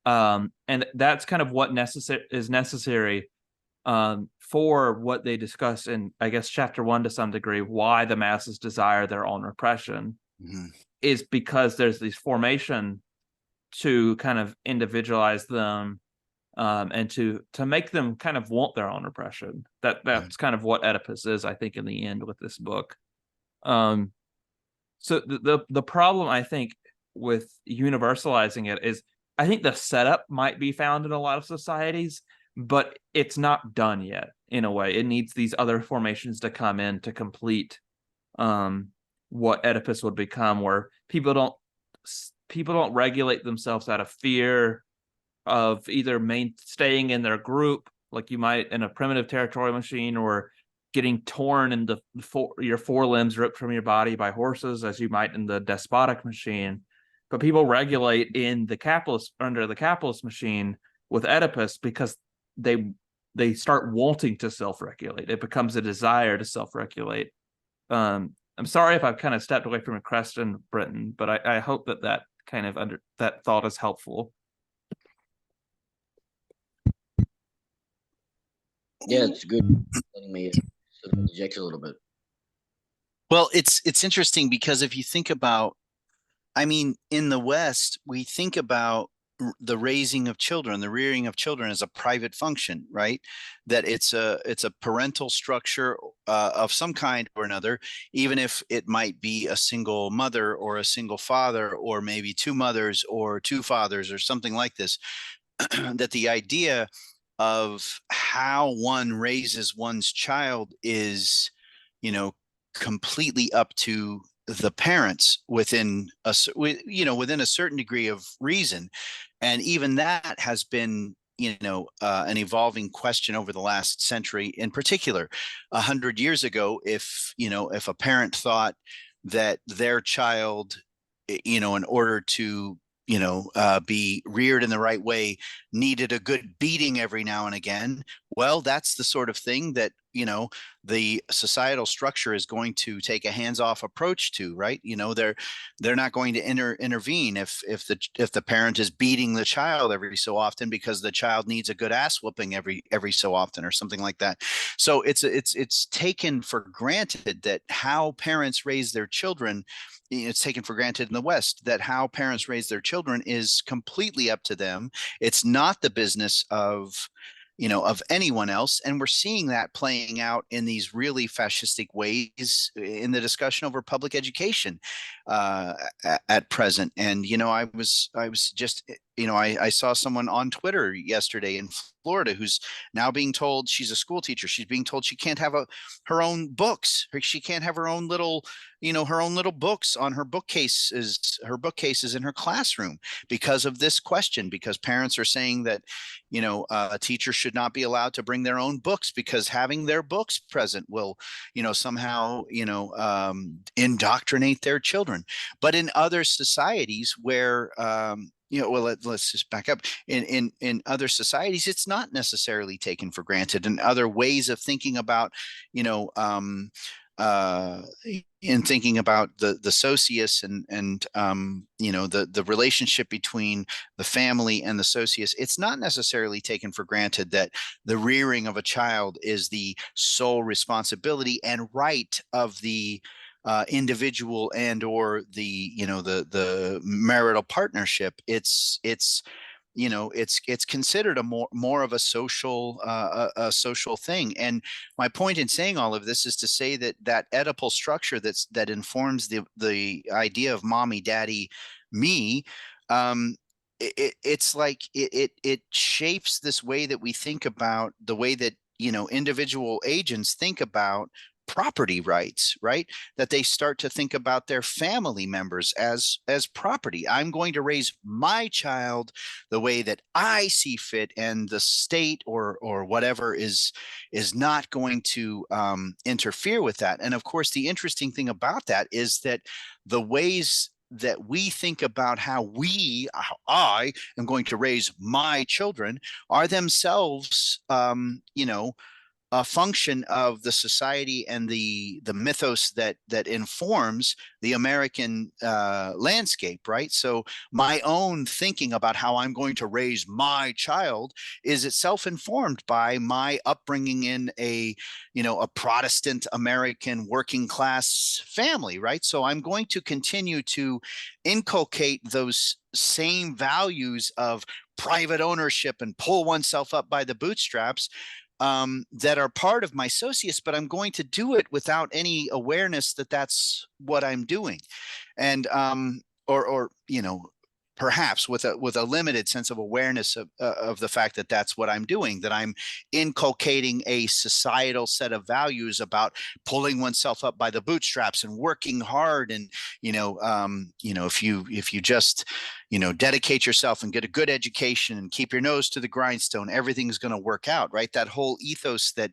And that's kind of what is necessary for what they discuss in, I guess, chapter 1 to some degree, why the masses desire their own repression, is because there's this formation to kind of individualize them, and to make them kind of want their own repression. That's kind of what Oedipus is, I think, in the end with this book. So the problem, I think, with universalizing it is, I think the setup might be found in a lot of societies, but it's not done yet. In a way, it needs these other formations to come in to complete what Oedipus would become, where people don't regulate themselves out of fear of either staying in their group, like you might in a primitive territorial machine, or getting torn into your forelimbs ripped from your body by horses, as you might in the despotic machine. But people regulate under the capitalist machine with Oedipus because they start wanting to self-regulate. It becomes a desire to self-regulate. I'm sorry if I've kind of stepped away from a crest in Britain, but I hope that kind of that thought is helpful. Yeah, it's good letting me sort of interject a little bit. Well, it's interesting because if you think about, I mean, in the West, we think about the raising of children, the rearing of children as a private function, right? That it's a parental structure of some kind or another, even if it might be a single mother or a single father, or maybe two mothers or two fathers or something like this. that the idea of how one raises one's child is, completely up to the parents within within a certain degree of reason. And even that has been, an evolving question over the last century. In particular, 100 years ago, if a parent thought that their child, in order to be reared in the right way, needed a good beating every now and again, well, that's the sort of thing that, the societal structure is going to take a hands-off approach to, right? They're not going to intervene if the parent is beating the child every so often because the child needs a good ass whooping every so often or something like that. So it's taken for granted that how parents raise their children, it's taken for granted in the West that how parents raise their children is completely up to them. It's not the business of anyone else. And we're seeing that playing out in these really fascistic ways in the discussion over public education at present. And, I was just, I saw someone on Twitter yesterday in Florida who's now being told, she's a school teacher, she's being told she can't have her own books. She can't have her own little books on her bookcases in her classroom because of this question, because parents are saying that, a teacher should not be allowed to bring their own books because having their books present will, somehow, indoctrinate their children. But in other societies where, let's just back up. In other societies, it's not necessarily taken for granted, and other ways of thinking about, in thinking about the socius and the relationship between the family and the socius, it's not necessarily taken for granted that the rearing of a child is the sole responsibility and right of the individual and or the marital partnership. It's considered a more of a social thing. And my point in saying all of this is to say that Oedipal structure that informs the idea of mommy, daddy, me. It's like it shapes this way that we think about the way that individual agents think about property rights, right? That they start to think about their family members as property. I'm going to raise my child the way that I see fit, and the state or whatever is not going to interfere with that. And of course, the interesting thing about that is that the ways that we think about how I am going to raise my children are themselves, a function of the society and the mythos that informs the American landscape, right? So my own thinking about how I'm going to raise my child is itself informed by my upbringing in a Protestant American working class family, right? So I'm going to continue to inculcate those same values of private ownership and pull oneself up by the bootstraps that are part of my socius, but I'm going to do it without any awareness that that's what I'm doing. And or perhaps with a limited sense of awareness of the fact that that's what I'm doing, that I'm inculcating a societal set of values about pulling oneself up by the bootstraps and working hard. And if you just dedicate yourself and get a good education and keep your nose to the grindstone, everything's going to work out, right? That whole ethos that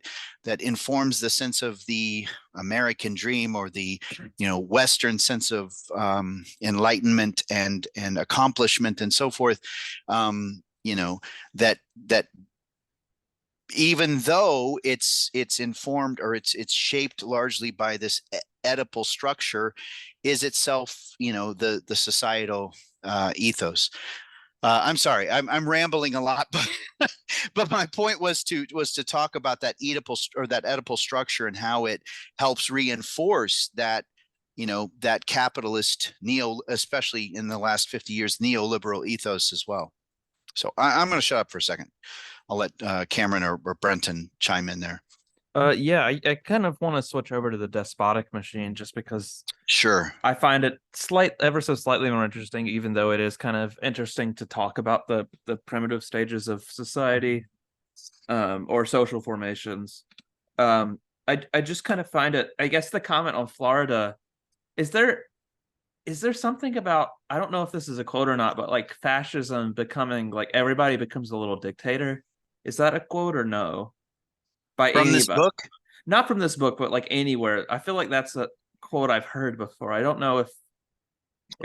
informs the sense of the American dream, or the Western sense of enlightenment and accomplishment and so forth. That even though it's informed, or it's shaped largely by this Oedipal structure, is itself the societal ethos. I'm sorry, I'm rambling a lot, but my point was to talk about that Oedipal structure and how it helps reinforce that that capitalist especially in the last 50 years, neoliberal ethos as well. So I'm going to shut up for a second. I'll let Cameron or Brenton chime in there. Yeah, I kind of want to switch over to the despotic machine just because Sure. I find it ever so slightly more interesting, even though it is kind of interesting to talk about the primitive stages of society, or social formations. I just kind of find it. I guess the comment on Florida, is there is there something about, I don't know if this is a quote or not, but like fascism becoming like everybody becomes a little dictator. Is that a quote or no? By From this anybody? book? Not from this book, but like anywhere. I feel like that's a quote I've heard before. I don't know if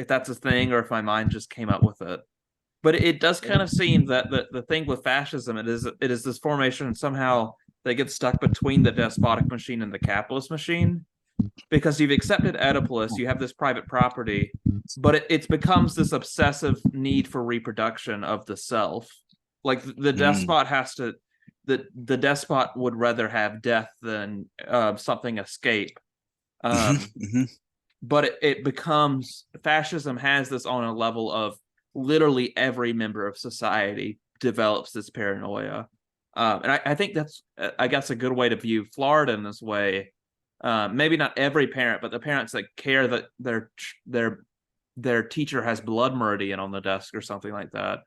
that's a thing or if my mind just came up with it. But it does kind of seem that the thing with fascism, it is this formation, and somehow they get stuck between the despotic machine and the capitalist machine, because you've accepted Oedipus, you have this private property, but it becomes this obsessive need for reproduction of the self. Like the despot has to, the despot would rather have death than something escape. But it becomes, fascism has this on a level of literally every member of society develops this paranoia. And I think that's, I guess, a good way to view Florida in this way. Maybe not every parent, but the parents that care that their teacher has blood meridian on the desk or something like that.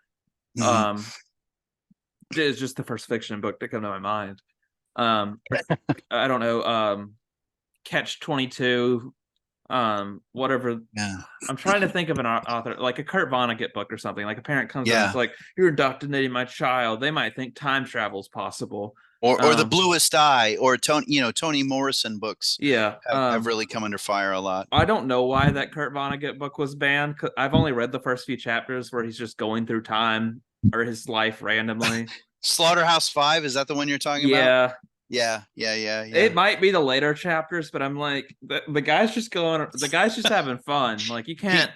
It's just the first fiction book that come to my mind. I don't know. Catch 22. Whatever. Yeah. I'm trying to think of an author, like a Kurt Vonnegut book or something. Like a parent comes in and Yeah. it's like, "You're indoctrinating my child. They might think time travel is possible." Or The Bluest Eye, or Toni Morrison books Yeah. have really come under fire a lot. I don't know why that Kurt Vonnegut book was banned. I've only read the first few chapters where he's just going through time or his life randomly. Slaughterhouse-Five, is that the one you're talking about? Yeah. Yeah. It might be the later chapters, but I'm like, the guy's just having fun. Like, you can't.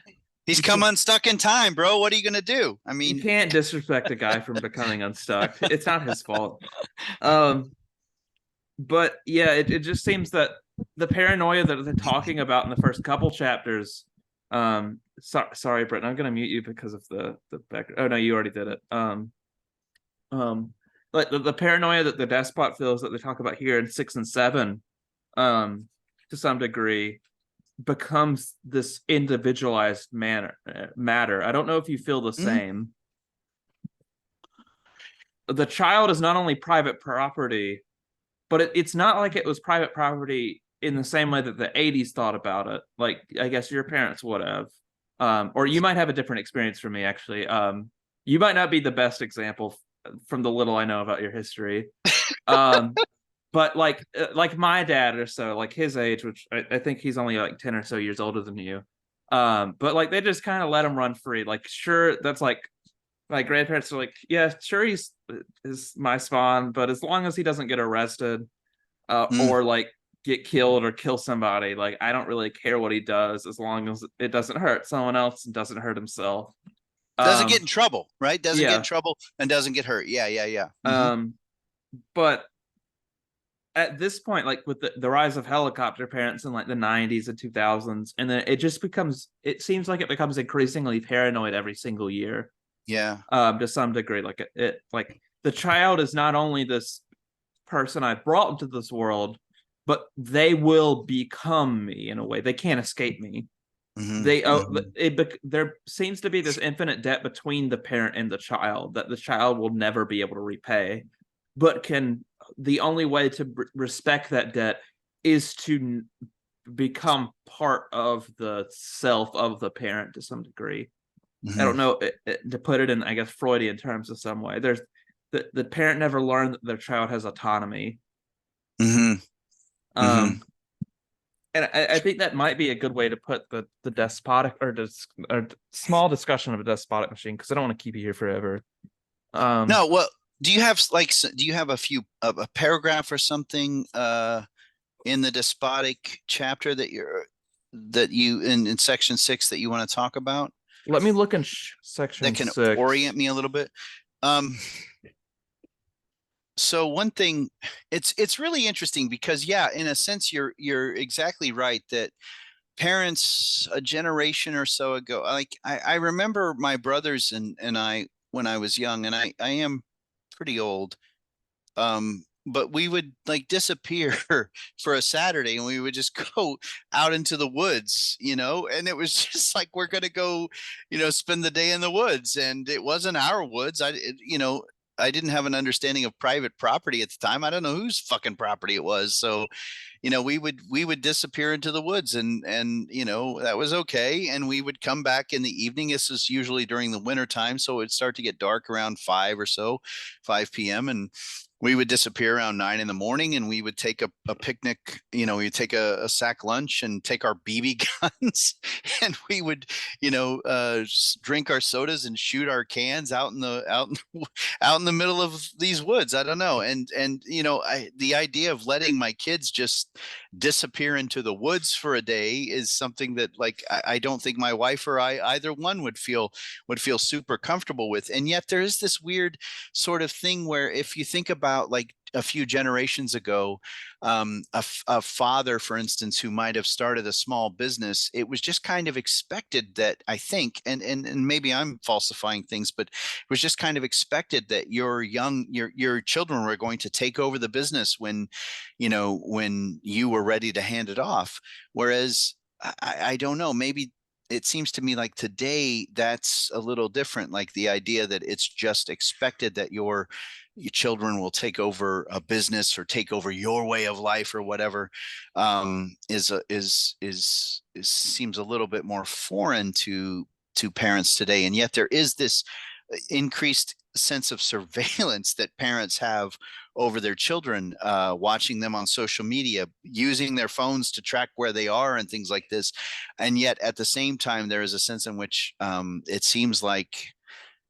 He's come unstuck in time, bro. What are you gonna do? I You mean, can't disrespect a guy from becoming unstuck. It's not his fault. But yeah, it just seems that the paranoia that they're talking about in the first couple chapters. Sorry, Brett, I'm gonna mute you because of the back. Oh no, you already did it. Like the paranoia that the despot feels that they talk about here in 6 and 7, to some degree, becomes this individualized matter. I don't know if you feel the same. The child is not only private property, but it's not like it was private property in the same way that the 80s thought about it. Like, I guess your parents would have. Or you might have a different experience from me, actually. You might not be the best example from the little I know about your history. But like my dad or so, like his age, which I think he's only like 10 or so years older than you. But like they just kind of let him run free. Like, sure, that's like my grandparents are like, yeah, sure, he's is my spawn, but as long as he doesn't get arrested, or like get killed or kill somebody, like I don't really care what he does as long as it doesn't hurt someone else and doesn't hurt himself. Doesn't get in trouble, right? Doesn't get in Yeah. trouble and doesn't get hurt. Yeah. But at this point, like with the rise of helicopter parents in like the 90s and 2000s, and then it seems like it becomes increasingly paranoid every single year. Yeah. To some degree, like like the child is not only this person I brought into this world, but they will become me in a way. They can't escape me. There seems to be this infinite debt between the parent and the child that the child will never be able to repay, but the only way to respect that debt is to become part of the self of the parent to some degree. I don't know, to put it in, I guess, Freudian terms of some way. There's the parent never learned that their child has autonomy. And I think that might be a good way to put the despotic or small discussion of a despotic machine, because I don't want to keep you here forever. No, well, do you have a paragraph or something in the despotic chapter that you in section 6 that you want to talk about? Let me look in section that can 6. orient me a little bit. So one thing, it's really interesting because, yeah, in a sense, you're exactly right that parents a generation or so ago, like I remember my brothers and I when I was young, and I am pretty old. but we would like disappear for a Saturday, and we would just go out into the woods, and it was just like, we're going to go, spend the day in the woods. And it wasn't our woods. I didn't have an understanding of private property at the time. I don't know whose fucking property it was. So, we would disappear into the woods, and that was okay. And we would come back in the evening. This is usually during the winter time, so it'd start to get dark around 5 or so, 5 p.m. And we would disappear around 9 in the morning, and we would take a picnic. We'd take a sack lunch and take our BB guns, and we would, drink our sodas and shoot our cans out in the middle of these woods. I don't know. And the idea of letting my kids just disappear into the woods for a day is something that, like, I don't think my wife or I, either one, would feel super comfortable with. And yet there is this weird sort of thing where, if you think about, like, a few generations ago, a father, for instance, who might have started a small business, it was just kind of expected that, I think, and maybe I'm falsifying things, but it was just kind of expected that your children were going to take over the business when you were ready to hand it off. Whereas I don't know, maybe it seems to me like today that's a little different. Like, the idea that it's just expected that your children will take over a business or take over your way of life or whatever, is seems a little bit more foreign to parents today. And yet there is this increased sense of surveillance that parents have over their children, watching them on social media, using their phones to track where they are and things like this. And yet at the same time, there is a sense in which it seems like,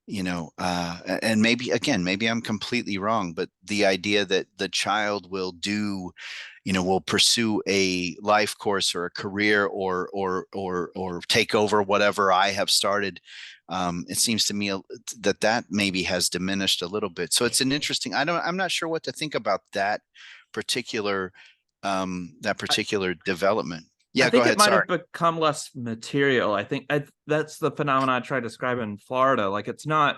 and maybe I'm completely wrong, but the idea that the child will pursue a life course or a career, or take over whatever I have started. It seems to me that maybe has diminished a little bit. So it's an interesting, I'm not sure what to think about that particular development. Yeah, I think go ahead. it might Sorry. have become less material. I think that's the phenomenon I try to describe in Florida. Like, it's not,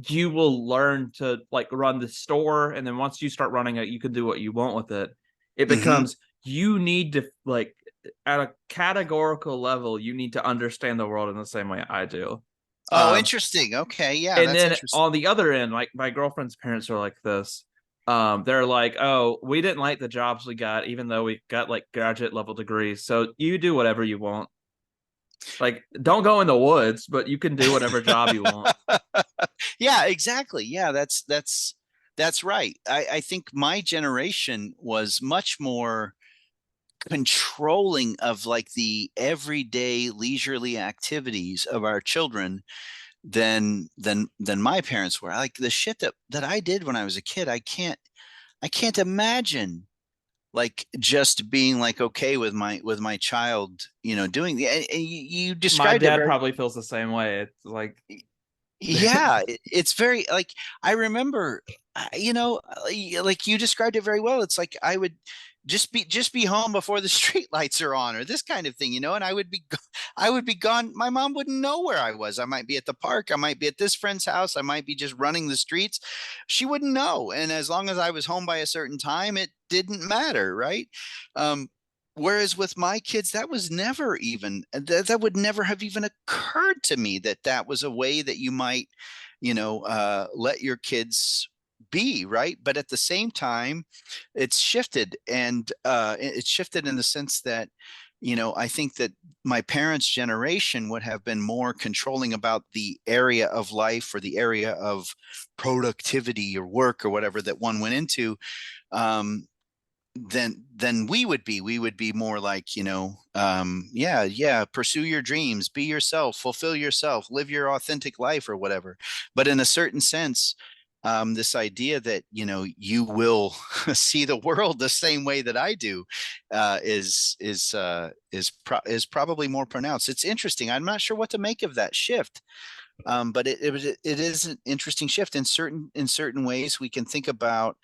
you will learn to, like, run the store, and then once you start running it, you can do what you want with it. It becomes, you need to, like, at a categorical level, you need to understand the world in the same way I do. Oh, interesting. Okay, yeah, and that's then interesting. on the other end, like, my girlfriend's parents are like this. They're like, oh, we didn't like the jobs we got, even though we got, like, graduate level degrees. So you do whatever you want. Like, don't go in the woods, but you can do whatever job you want. Yeah, exactly. Yeah, that's right. I think my generation was much more controlling of, like, the everyday leisurely activities of our children than my parents were. Like, the shit that I did when I was a kid, I can't imagine, like, just being, like, okay with my child, doing the, and you My described it dad very. probably feels the same way. It's like, Yeah, it's very, like, I remember, like, you described it very well. It's like, I would just be home before the street lights are on, or this kind of thing, and I would be gone. My mom wouldn't know where I was. I might be at the park, I might be at this friend's house, I might be just running the streets. She wouldn't know. And as long as I was home by a certain time, it didn't matter, right? Whereas with my kids, that was never even, that would never have even occurred to me that was a way that you might, let your kids be, right? But at the same time, it's shifted, and it's shifted in the sense that, I think that my parents' generation would have been more controlling about the area of life or the area of productivity or work or whatever that one went into. Than we would be more like, yeah, pursue your dreams, be yourself, fulfill yourself, live your authentic life or whatever. But in a certain sense, this idea that, you will see the world the same way that I do, is probably more pronounced. It's interesting. I'm not sure what to make of that shift. But it is an interesting shift. In certain ways, we can think about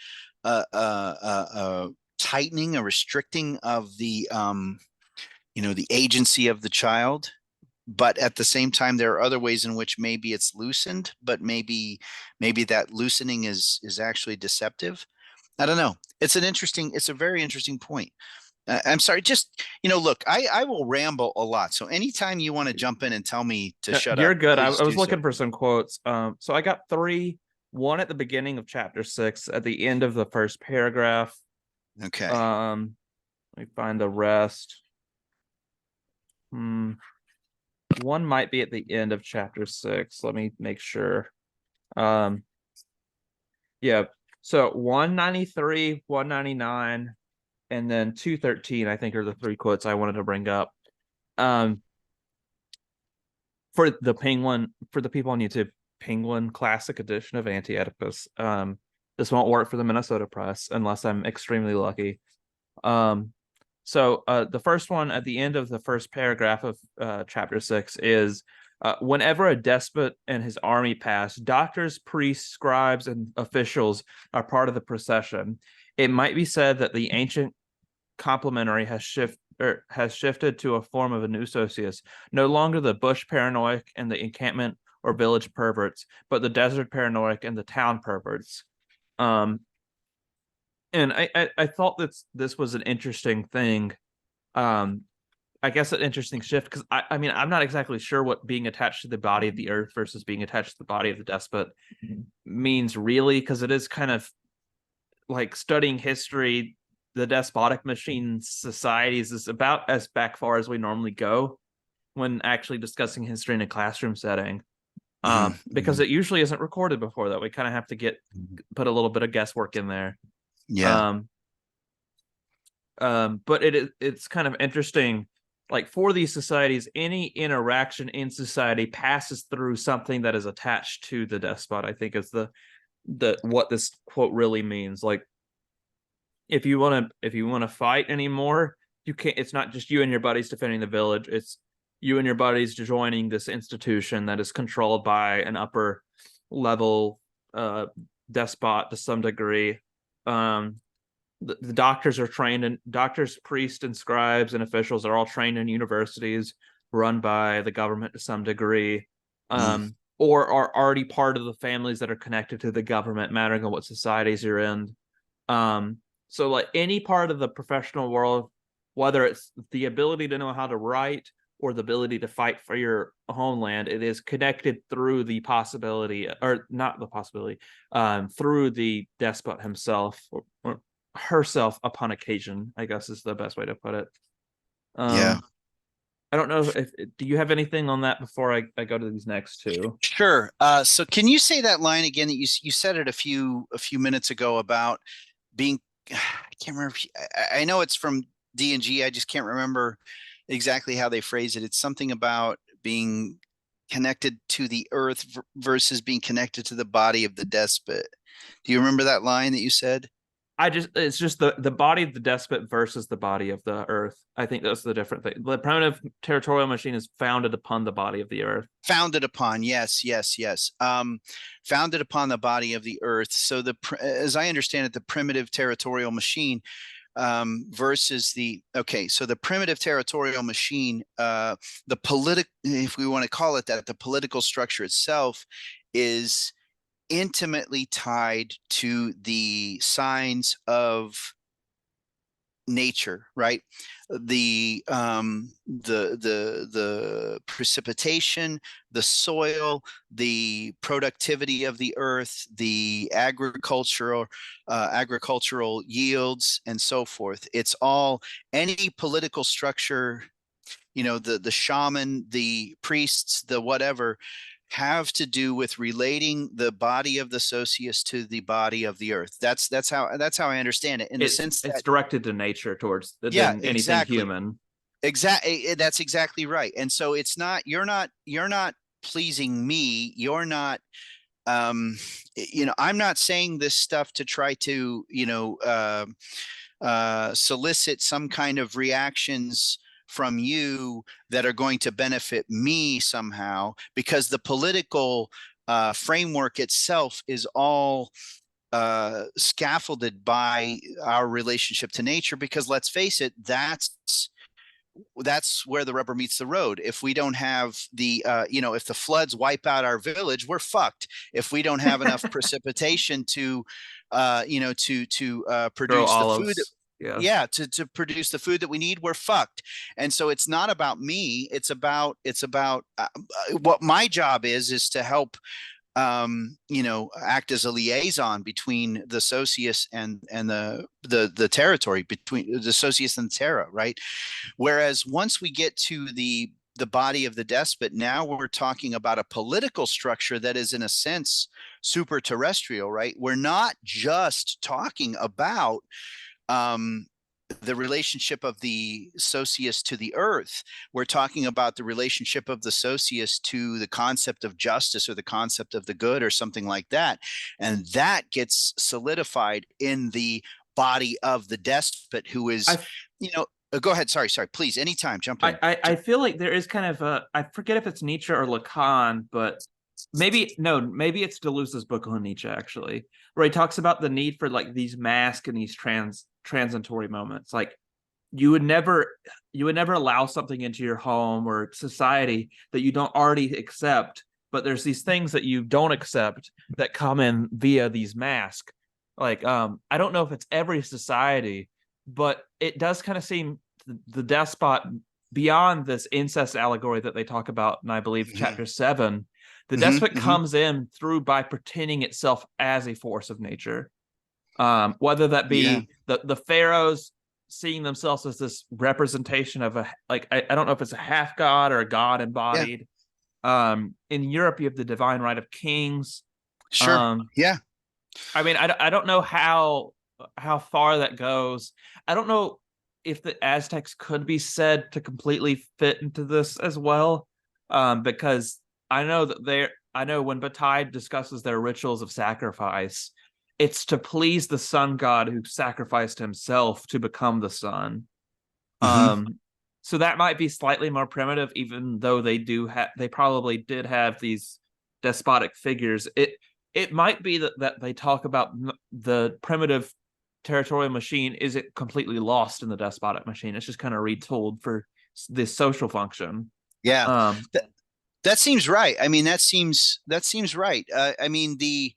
tightening or restricting of the agency of the child. But at the same time, there are other ways in which maybe it's loosened, but maybe that loosening is actually deceptive. I don't know. It's a very interesting point. I'm sorry. Just, look, I will ramble a lot. So anytime you want to jump in and tell me to shut You're up, good. I please was do so. looking for some quotes. So I got three. One at the beginning of chapter 6, at the end of the first paragraph. Okay. Let me find the rest. One might be at the end of chapter 6. Let me make sure. Yeah. So 193, 199, and then 213, I think, are the three quotes I wanted to bring up. For the people on YouTube, Penguin Classic Edition of Anti-Oedipus. This won't work for the Minnesota Press unless I'm extremely lucky. So the first one at the end of the first paragraph of chapter 6 is, whenever a despot and his army pass, doctors, priests, scribes, and officials are part of the procession. It might be said that the ancient complementary has shifted to a form of a new socius, no longer the bush paranoiac and the encampment or village perverts, but the desert paranoiac and the town perverts. And I thought that this was an interesting thing. I guess an interesting shift, because I mean, I'm not exactly sure what being attached to the body of the earth versus being attached to the body of the despot means, really, because it is kind of like studying history. The despotic machine societies is about as back far as we normally go when actually discussing history in a classroom setting, because it usually isn't recorded before that. We kind of have to put a little bit of guesswork in there. Yeah. But it's kind of interesting, like, for these societies, any interaction in society passes through something that is attached to the despot, I think, is the what this quote really means. Like, if you want to fight anymore, you can't. It's not just you and your buddies defending the village. It's you and your buddies joining this institution that is controlled by an upper level despot to some degree. The doctors are trained in doctors, priests, and scribes and officials are all trained in universities run by the government to some degree, or are already part of the families that are connected to the government, mattering on what societies you're in. So, like, any part of the professional world, whether it's the ability to know how to write or the ability to fight for your homeland, it is connected through the possibility, or not the possibility, through the despot himself or herself upon occasion, I guess is the best way to put it. Yeah. I don't know if do you have anything on that before I go to these next two? Sure. So can you say that line again that you said it a few minutes ago about being, I can't remember. I know it's from D&G. I just can't remember exactly how they phrase it. It's something about being connected to the earth versus being connected to the body of the despot. Do you remember that line that you said? It's just the body of the despot versus the body of the earth. I think that's the different thing. The primitive territorial machine is founded upon the body of the earth. Founded upon, yes. Founded upon the body of the earth. So as I understand it, the primitive territorial machine versus so the primitive territorial machine, if we want to call it that, the political structure itself is intimately tied to the signs of nature, right? The precipitation, the soil, the productivity of the earth, the agricultural yields, and so forth. It's all, any political structure, the shaman, the priests, the whatever, have to do with relating the body of the socius to the body of the earth. That's how I understand it, in the sense that it's directed to nature towards than anything exactly. human. Exactly. That's exactly right. And so it's not, you're not pleasing me. You're not, I'm not saying this stuff to try to, solicit some kind of reactions from you that are going to benefit me somehow, because the political framework itself is all scaffolded by our relationship to nature. Because let's face it, that's where the rubber meets the road. If we don't have if the floods wipe out our village, we're fucked. If we don't have enough precipitation to Grow produce the food. olives. Yeah. Yeah, to produce the food that we need, we're fucked. And so it's not about me. It's about what my job is to help act as a liaison between the socius and the territory, between the socius and the terra, right? Whereas once we get to the body of the despot, now we're talking about a political structure that is in a sense super terrestrial, right? We're not just talking about um, the relationship of the socius to the earth. We're talking about the relationship of the socius to the concept of justice or the concept of the good or something like that. And that gets solidified in the body of the despot, who is, I go ahead. Sorry. Please, anytime, jump in. I feel like there is kind of a, I forget if it's Nietzsche or Lacan, but maybe it's Deleuze's book on Nietzsche, actually, where he talks about the need for like these masks and these transitory moments. Like you would never allow something into your home or society that you don't already accept, but there's these things that you don't accept that come in via these masks. Like I don't know if it's every society, but it does kind of seem the despot, beyond this incest allegory that they talk about in, I believe, chapter 7, the despot comes in through by pretending itself as a force of nature. Whether that be the pharaohs seeing themselves as this representation of a, like, I don't know if it's a half god or a god embodied. In Europe, you have the divine right of kings. Sure. I mean, I don't know how far that goes. I don't know if the Aztecs could be said to completely fit into this as well, because I know when Bataille discusses their rituals of sacrifice, it's to please the sun god who sacrificed himself to become the sun. So that might be slightly more primitive, even though they probably did have these despotic figures. It might be that they talk about the primitive territorial machine isn't completely lost in the despotic machine. It's just kind of retooled for this social function. Yeah. That seems right. I mean, that seems right. I mean, the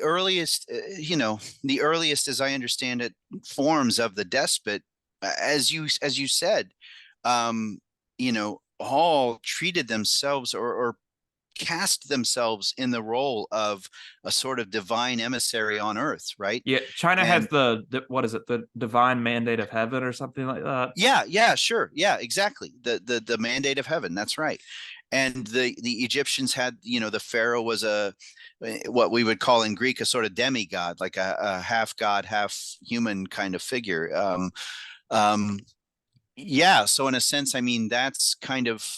earliest, the earliest, as I understand it, forms of the despot, as you said, all treated themselves or cast themselves in the role of a sort of divine emissary on earth, right? Yeah, China has the what is it, the divine mandate of heaven or something like that? Yeah, sure. Yeah, exactly. The mandate of heaven, that's right. And the Egyptians had, the pharaoh was what we would call in Greek a sort of demigod, like a half god, half human kind of figure. Yeah, so in a sense, I mean, that's kind of,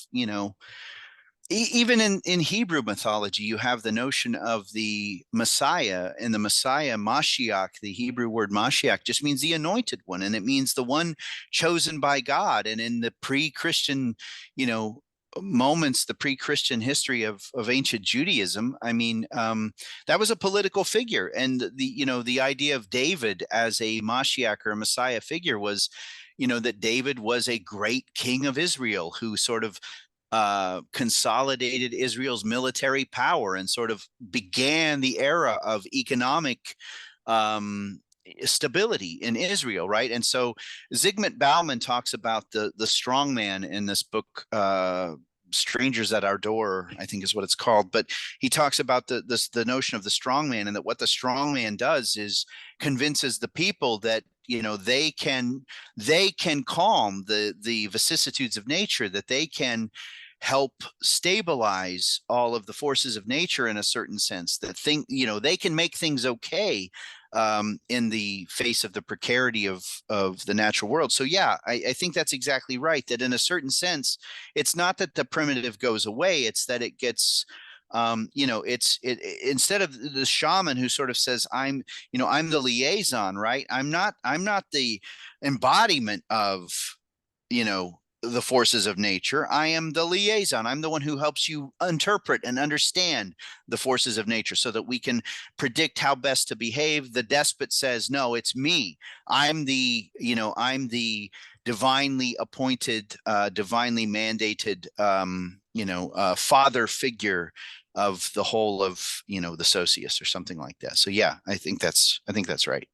even in Hebrew mythology, you have the notion of the Messiah, and the Messiah, Mashiach. The Hebrew word Mashiach just means the anointed one, and it means the one chosen by God. And in the pre-Christian, moments, the pre-Christian history of ancient Judaism, I mean, that was a political figure. And the idea of David as a Mashiach or a Messiah figure was, that David was a great king of Israel who sort of consolidated Israel's military power and sort of began the era of economic stability in Israel, right? And so Zygmunt Bauman talks about the strongman in this book, Strangers at Our Door, I think is what it's called. But he talks about the notion of the strongman, and that what the strongman does is convinces the people that they can calm the vicissitudes of nature, that they can help stabilize all of the forces of nature in a certain sense, that they can make things okay in the face of the precarity of the natural world. So yeah, I think that's exactly right, that in a certain sense, it's not that the primitive goes away, it's that it gets instead of the shaman who sort of says, I'm the liaison, right? I'm not the embodiment of the forces of nature. I am the liaison. I'm the one who helps you interpret and understand the forces of nature so that we can predict how best to behave. The despot says, no, it's me. I'm the divinely appointed, divinely mandated, father figure of the whole of, you know, the socius or something like that. So yeah, I think that's right.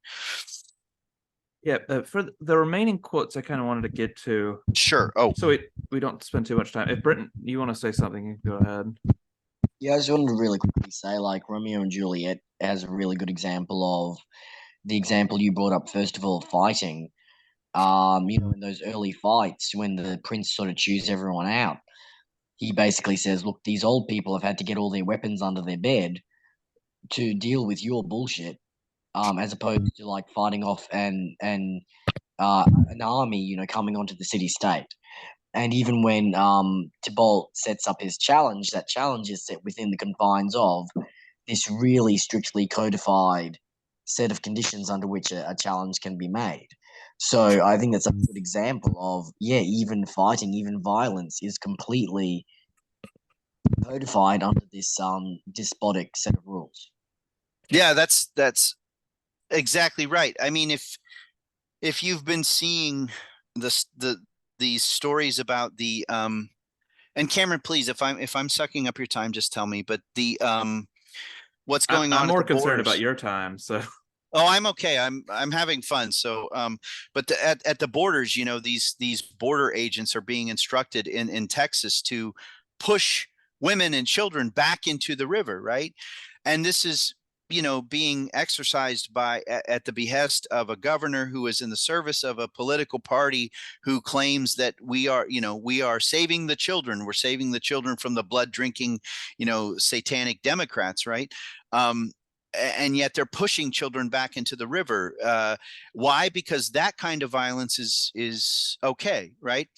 Yeah, for the remaining quotes, I kind of wanted to get to. Sure. Oh, So we don't spend too much time. If Britton, you want to say something, you can go ahead. Yeah, I just wanted to really quickly say, like, Romeo and Juliet has a really good example of the example you brought up, first of all, fighting. In those early fights when the prince sort of chews everyone out, he basically says, look, these old people have had to get all their weapons under their bed to deal with your bullshit, as opposed to like fighting off an army, coming onto the city state. And even when Tybalt sets up his challenge, that challenge is set within the confines of this really strictly codified set of conditions under which a challenge can be made. So I think that's a good example of, yeah, even fighting, even violence is completely codified under this despotic set of rules. yeah, that's exactly right. I mean, if you've been seeing these stories about the and Cameron, please, if I'm sucking up your time, just tell me. But the what's going I'm on at more the concerned about borders? your time. So Oh, I'm okay. I'm having fun. So, but at the borders, you know, these border agents are being instructed in Texas to push women and children back into the river, right? And this is, you know, being exercised by at the behest of a governor who is in the service of a political party who claims that we are, you know, we are saving the children. We're saving the children from the blood drinking, you know, satanic Democrats, right? And yet they're pushing children back into the river. Why? Because that kind of violence is okay, right?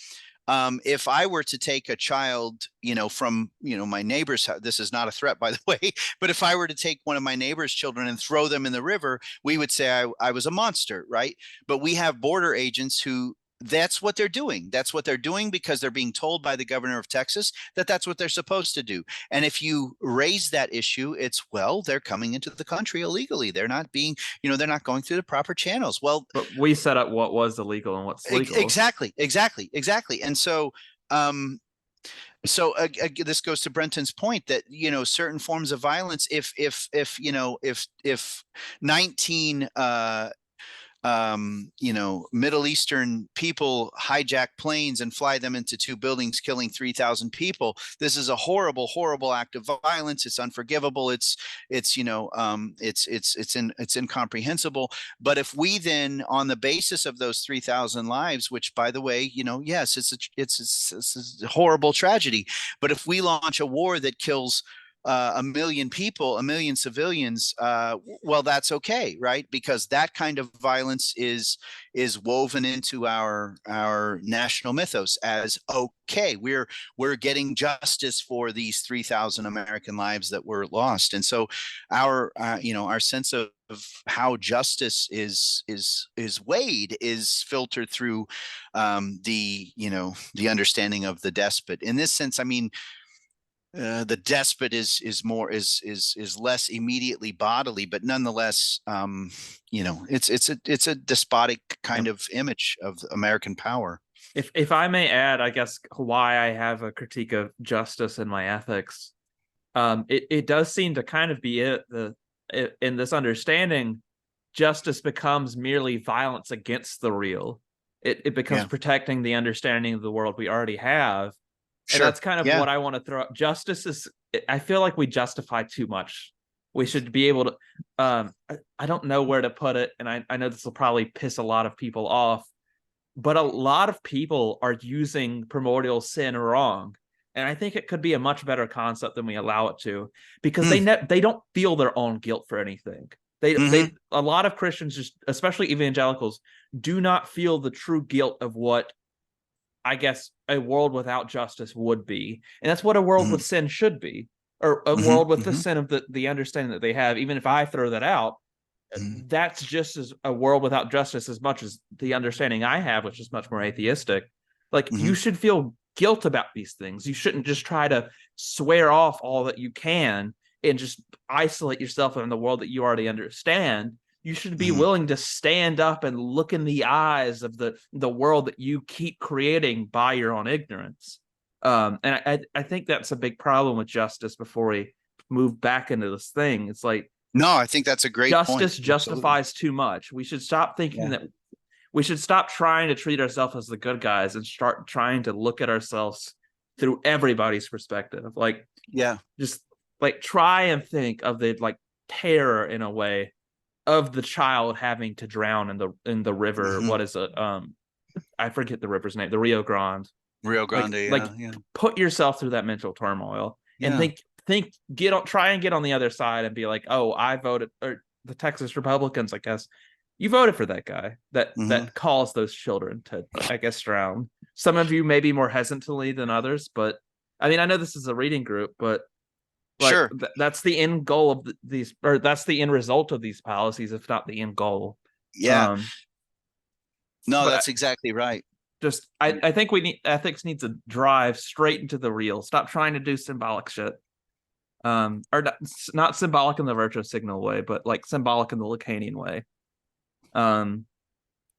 If I were to take a child, you know, from, you know, my neighbor's house, this is not a threat, by the way, but if I were to take one of my neighbor's children and throw them in the river, we would say I was a monster, right? But we have border agents who that's what they're doing. That's what they're doing because they're being told by the governor of Texas that that's what they're supposed to do. And if you raise that issue, it's, well, they're coming into the country illegally. They're not being, you know, they're not going through the proper channels. Well, but we set up what was illegal and what's legal. exactly. And so, this goes to Brenton's point that, you know, certain forms of violence, if you know, if 19 you know, Middle Eastern people hijack planes and fly them into two buildings, killing 3,000 people. This is a horrible, horrible act of violence. It's unforgivable. It's you know, it's incomprehensible. But if we then, on the basis of those 3,000 lives, which, by the way, you know, yes, it's a horrible tragedy. But if we launch a war that kills 1 million people, 1 million civilians, well, that's okay, right? Because that kind of violence is woven into our national mythos as okay. We're getting justice for these 3,000 American lives that were lost, and so our you know, our sense of how justice is weighed is filtered through the, you know, the understanding of the despot. In this sense, I mean, the despot is more is less immediately bodily, but nonetheless, you know, it's a despotic kind of image of American power. If I may add, I guess why I have a critique of justice in my ethics, it does seem to kind of be in this understanding, justice becomes merely violence against the real. It becomes protecting the understanding of the world we already have. And Sure. that's kind of what I want to throw up. Justice is, I feel like we justify too much. We should be able to, I don't know where to put it. And I know this will probably piss a lot of people off, but a lot of people are using primordial sin wrong. And I think it could be a much better concept than we allow it to, because they don't feel their own guilt for anything. They a lot of Christians, just especially evangelicals, do not feel the true guilt of what I guess a world without justice would be. And that's what a world with sin should be, or a world with the sin of the understanding that they have. Even if I throw that out, that's just as a world without justice as much as the understanding I have, which is much more atheistic. Like, you should feel guilt about these things. You shouldn't just try to swear off all that you can and just isolate yourself in the world that you already understand. You should be willing to stand up and look in the eyes of the world that you keep creating by your own ignorance. And I think that's a big problem with justice before move back into this thing. It's like, No, I think that's a great point. justice Absolutely. justifies too much. We should stop thinking that we should stop trying to treat ourselves as the good guys and start trying to look at ourselves through everybody's perspective. Like, just like try and think of the like terror in a way of the child having to drown in the river. What is it? I forget the river's name, the Rio Grande. Rio Grande, Put yourself through that mental turmoil and try and get on the other side and be like, oh, I voted, or the Texas Republicans, I guess, you voted for that guy that caused those children to, I guess, drown. Some of you maybe more hesitantly than others, but I mean, I know this is a reading group, but like, sure, that's the end goal of these, or that's the end result of these policies, if not the end goal. No, that's exactly right. Just I think ethics needs to drive straight into the real. Stop trying to do symbolic shit. Or not symbolic in the virtue signal way, but like symbolic in the Lacanian way.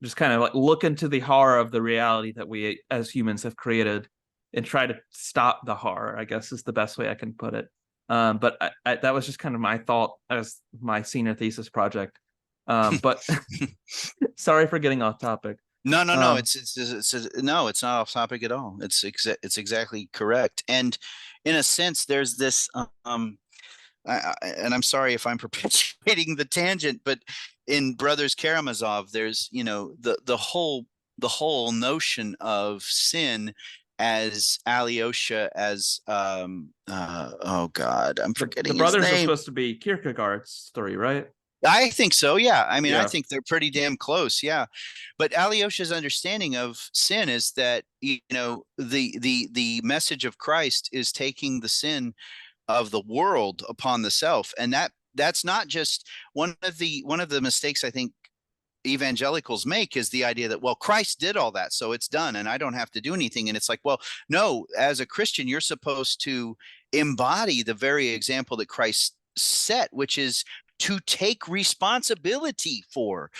Just kind of like look into the horror of the reality that we as humans have created and try to stop the horror, I guess is the best way I can put it. But that was just kind of my thought as my senior thesis project. But sorry for getting off topic. No, it's not off topic at all. It's exactly correct. And in a sense, there's this, and I'm sorry if I'm perpetuating the tangent, but in Brothers Karamazov, there's, the whole notion of sin as Alyosha, as oh God, I'm forgetting the brothers his name. are supposed to be Kierkegaard's story, right? I think so. Yeah. I mean, I think they're pretty damn close. Yeah. But Alyosha's understanding of sin is that, the message of Christ is taking the sin of the world upon the self. And that's not just one of the mistakes I think evangelicals make is the idea that, well, Christ did all that, so it's done and I don't have to do anything. And it's like, well, no, as a Christian, you're supposed to embody the very example that Christ set, which is to take responsibility for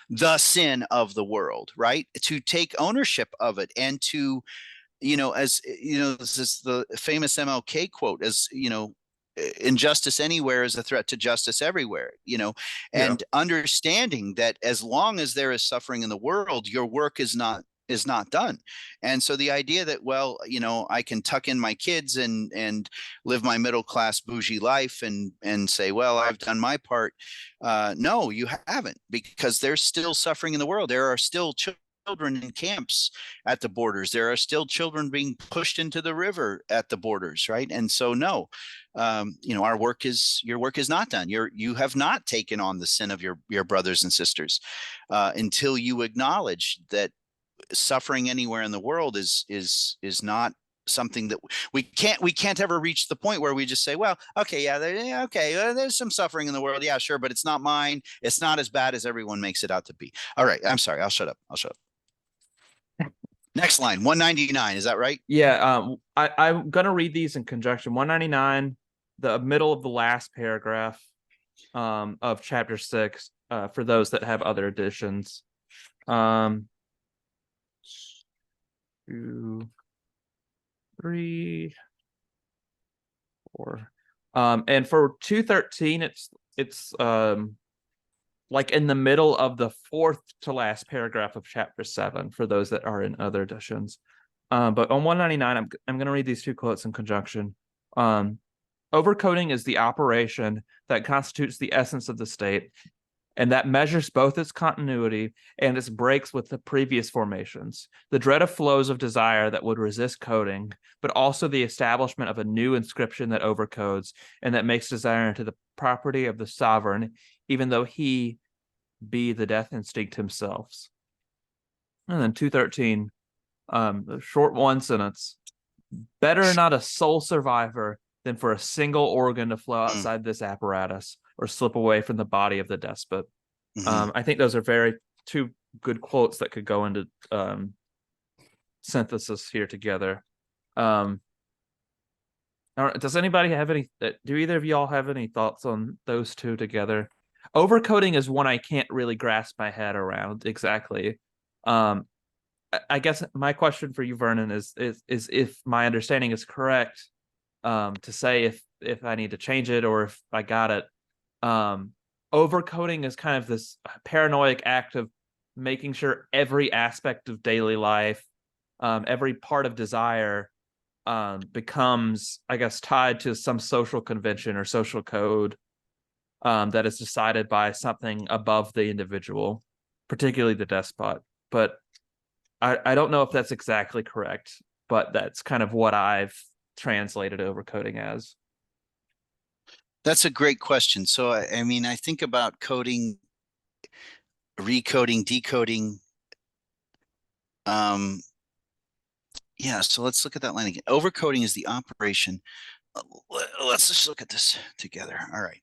the sin of the world, right? To take ownership of it and to, this is the famous MLK quote, as, injustice anywhere is a threat to justice everywhere, and understanding that as long as there is suffering in the world, your work is not done. And so the idea that, well, I can tuck in my kids and live my middle class bougie life and say, well, I've done my part. No, you haven't, because there's still suffering in the world. There are still children in camps at the borders. There are still children being pushed into the river at the borders, right? And so no, your work is not done. You have not taken on the sin of your brothers and sisters until you acknowledge that suffering anywhere in the world is not something that we can't ever reach the point where we just say, well, okay, there's some suffering in the world, yeah, sure, but it's not mine. It's not as bad as everyone makes it out to be. All right, I'm sorry, I'll shut up. Next line, 199, is that right? Yeah, I'm gonna read these in conjunction. 199, the middle of the last paragraph of chapter 6, for those that have other editions. 2, 3, 4. And for 213, it's like in the middle of the 4th to last paragraph of chapter 7 for those that are in other editions. But on 199, I'm going to read these two quotes in conjunction. Overcoding is the operation that constitutes the essence of the state, and that measures both its continuity and its breaks with the previous formations. The dread of flows of desire that would resist coding, but also the establishment of a new inscription that overcodes and that makes desire into the property of the sovereign, even though he be the death instinct himself. And then 213, the short one sentence. Better not a sole survivor than for a single organ to flow outside this apparatus or slip away from the body of the despot. I think those are two good quotes that could go into synthesis here together. Does anybody have any? Do either of y'all have any thoughts on those two together? Overcoding is one I can't really grasp my head around exactly. I guess my question for you, Vernon, is if my understanding is correct, to say if I need to change it or if I got it. Overcoding is kind of this paranoid act of making sure every aspect of daily life, every part of desire, becomes, I guess, tied to some social convention or social code that is decided by something above the individual, particularly the despot. But I don't know if that's exactly correct, but that's kind of what I've translated overcoding as. That's a great question. So, I mean, I think about coding, recoding, decoding. Yeah, so let's look at that line again. Overcoding is the operation. Let's just look at this together. All right.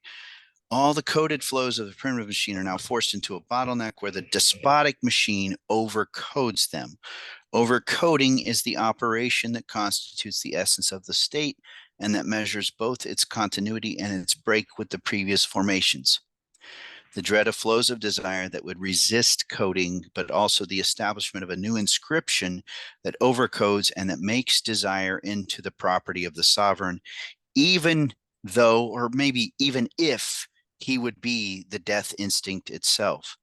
All the coded flows of the primitive machine are now forced into a bottleneck where the despotic machine overcodes them. Overcoding is the operation that constitutes the essence of the state and that measures both its continuity and its break with the previous formations. The dread of flows of desire that would resist coding, but also the establishment of a new inscription that overcodes and that makes desire into the property of the sovereign, even though, or maybe even if, he would be the death instinct itself.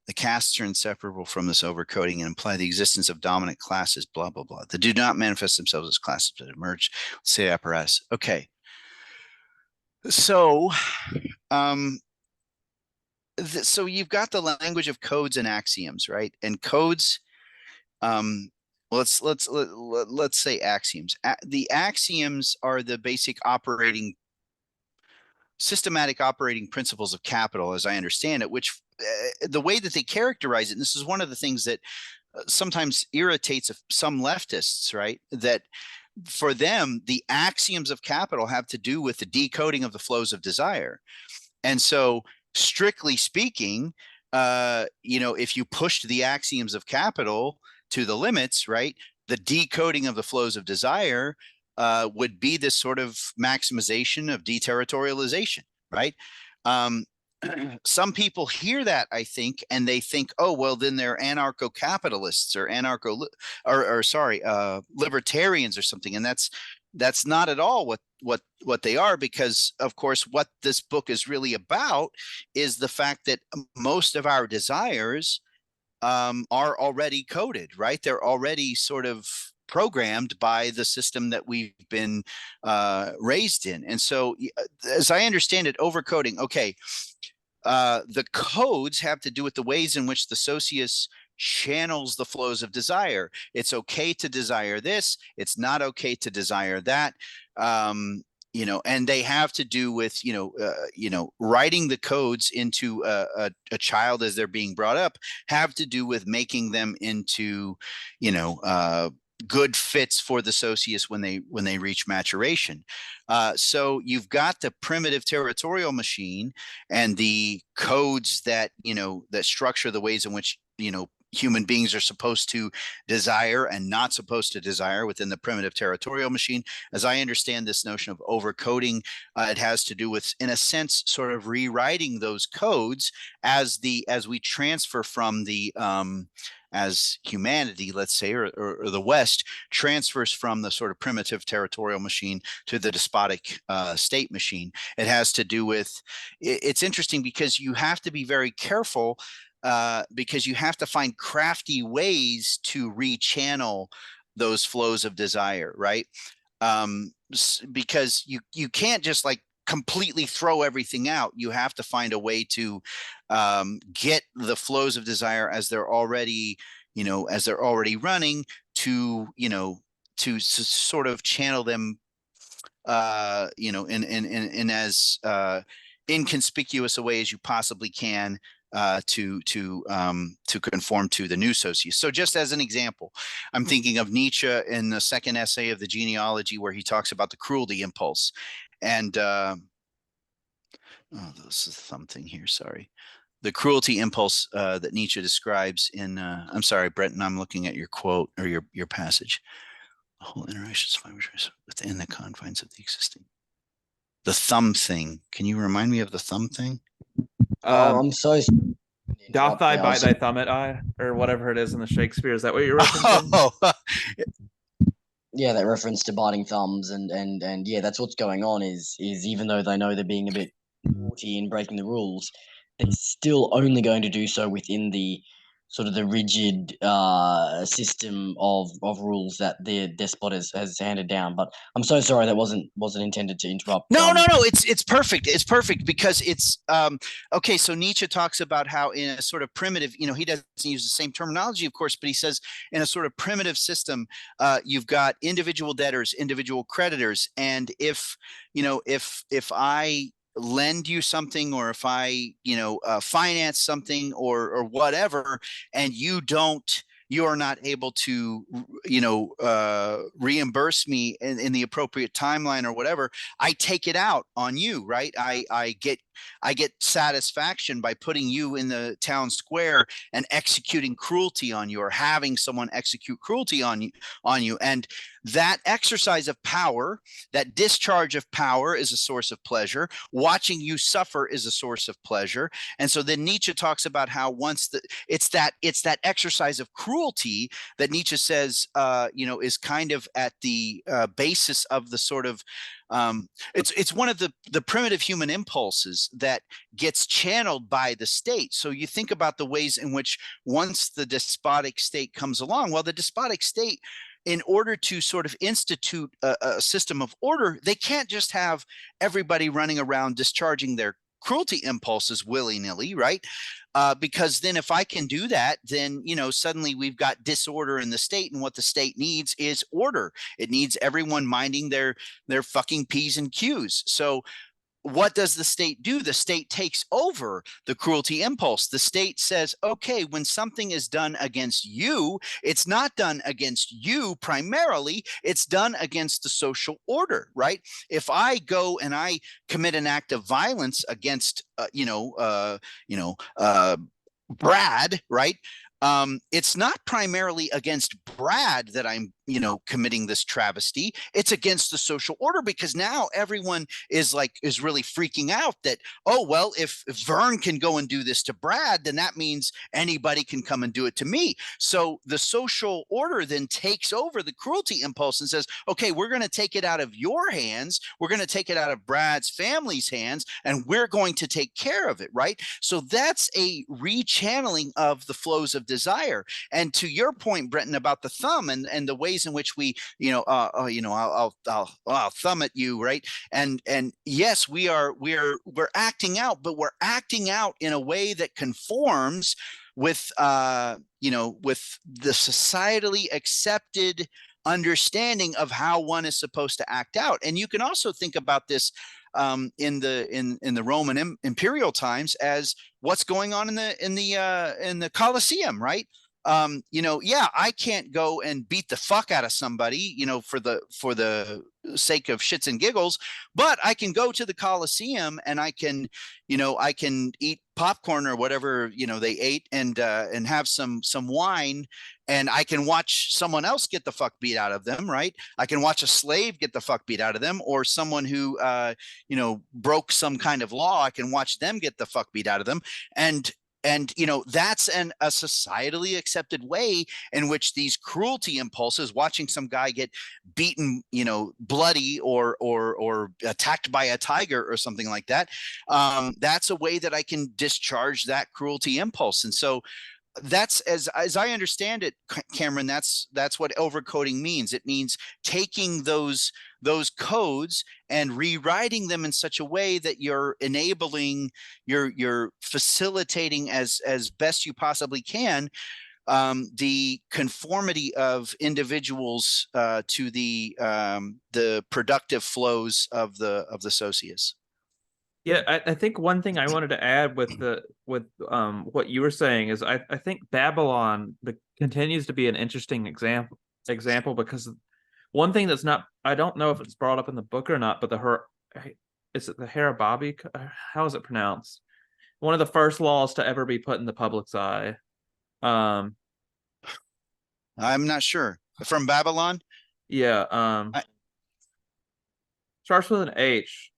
The castes are inseparable from this overcoding and imply the existence of dominant classes, blah, blah, blah, that do not manifest themselves as classes that emerge, say apparatus. Okay. So, so you've got the language of codes and axioms, right? And codes, let's say axioms. The axioms are the basic systematic operating principles of capital, as I understand it, which the way that they characterize it, and this is one of the things that sometimes irritates some leftists, right? That for them, the axioms of capital have to do with the decoding of the flows of desire. And so, strictly speaking, if you pushed the axioms of capital to the limits, right, the decoding of the flows of desire would be this sort of maximization of deterritorialization, right? Some people hear that, I think, and they think, oh, well, then they're anarcho-capitalists or libertarians or something, and that's not at all what they are, because of course what this book is really about is the fact that most of our desires are already coded, right? They're already sort of programmed by the system that we've been raised in. And so, as I understand it, overcoding, okay, the codes have to do with the ways in which the socius channels the flows of desire. It's okay to desire this. It's not okay to desire that. And they have to do with, writing the codes into a child as they're being brought up, have to do with making them into, good fits for the socius when they reach maturation. So you've got the primitive territorial machine and the codes that structure the ways in which human beings are supposed to desire and not supposed to desire within the primitive territorial machine. As I understand this notion of overcoding, it has to do with, in a sense, sort of rewriting those codes as we transfer from the as humanity, let's say, or the West transfers from the sort of primitive territorial machine to the despotic state machine. It has to do with, it's interesting because you have to be very careful because you have to find crafty ways to rechannel those flows of desire, right? Because you can't just like completely throw everything out. You have to find a way to get the flows of desire as they're already running to sort of channel them in as inconspicuous a way as you possibly can to conform to the new socius. So just as an example, I'm thinking of Nietzsche in the second essay of the genealogy, where he talks about the cruelty impulse. And this is something here, sorry. The cruelty impulse that Nietzsche describes in, I'm sorry, Brenton, I'm looking at your quote or your passage. The whole interaction is within the confines of the existing. The thumb thing. Can you remind me of the thumb thing? I'm so sorry. Doth thy bite thy thumb at eye, or whatever it is in the Shakespeare? Is that what you're referencing? Yeah, that reference to biting thumbs and yeah, that's what's going on is even though they know they're being a bit naughty and breaking the rules, they're still only going to do so within the sort of the rigid system of rules that the despot has handed down. But I'm so sorry that wasn't intended to interrupt. No, it's perfect. It's perfect because it's okay. So Nietzsche talks about how in a sort of primitive, he doesn't use the same terminology, of course, but he says in a sort of primitive system, you've got individual debtors, individual creditors, and if I lend you something, or if I finance something, or whatever, and you are not able to reimburse me in the appropriate timeline or whatever, I take it out on you, right? I get satisfaction by putting you in the town square and executing cruelty on you, or having someone execute cruelty on you. And that exercise of power, that discharge of power, is a source of pleasure. Watching you suffer is a source of pleasure. And so then Nietzsche talks about how it's that exercise of cruelty that Nietzsche says is kind of at the basis of the sort of it's one of the primitive human impulses that gets channeled by the state. So you think about the ways in which, once the despotic state comes along, well, the despotic state, in order to sort of institute a system of order, they can't just have everybody running around discharging their cruelty impulses willy-nilly, right? Because then if I can do that, then, suddenly we've got disorder in the state, and what the state needs is order. It needs everyone minding their fucking P's and Q's. So what does the state do? The state takes over the cruelty impulse. The state says, okay, when something is done against you, it's not done against you primarily, it's done against the social order, right? If I go and I commit an act of violence against, Brad, right? It's not primarily against Brad that I'm, committing this travesty. It's against the social order, because now everyone is really freaking out that, oh, well, if Vern can go and do this to Brad, then that means anybody can come and do it to me. So the social order then takes over the cruelty impulse and says, okay, we're going to take it out of your hands. We're going to take it out of Brad's family's hands, and we're going to take care of it, right? So that's a rechanneling of the flows of desire. And to your point, Brenton, about the thumb and the ways in which we, I'll thumb at you, right? And yes, we're acting out, but we're acting out in a way that conforms with with the societally accepted understanding of how one is supposed to act out. And you can also think about this in the Roman imperial times as what's going on in the Colosseum, right? I can't go and beat the fuck out of somebody, for the sake of shits and giggles, but I can go to the Colosseum and I can eat popcorn or whatever, they ate, and have some wine, and I can watch someone else get the fuck beat out of them, right? I can watch a slave get the fuck beat out of them, or someone who, broke some kind of law. I can watch them get the fuck beat out of them. And that's a societally accepted way in which these cruelty impulses, watching some guy get beaten, bloody or attacked by a tiger or something like that, that's a way that I can discharge that cruelty impulse. And so that's, as I understand it, Cameron, that's what overcoding means. It means taking those codes and rewriting them in such a way that you're enabling, you're facilitating as best you possibly can, the conformity of individuals to the productive flows of the socius. Yeah, I think one thing I wanted to add with what you were saying is I think Babylon continues to be an interesting example because one thing that's not, I don't know if it's brought up in the book or not, but is it the Harababi? How is it pronounced? One of the first laws to ever be put in the public's eye. I'm not sure. From Babylon? Yeah. Starts with an H.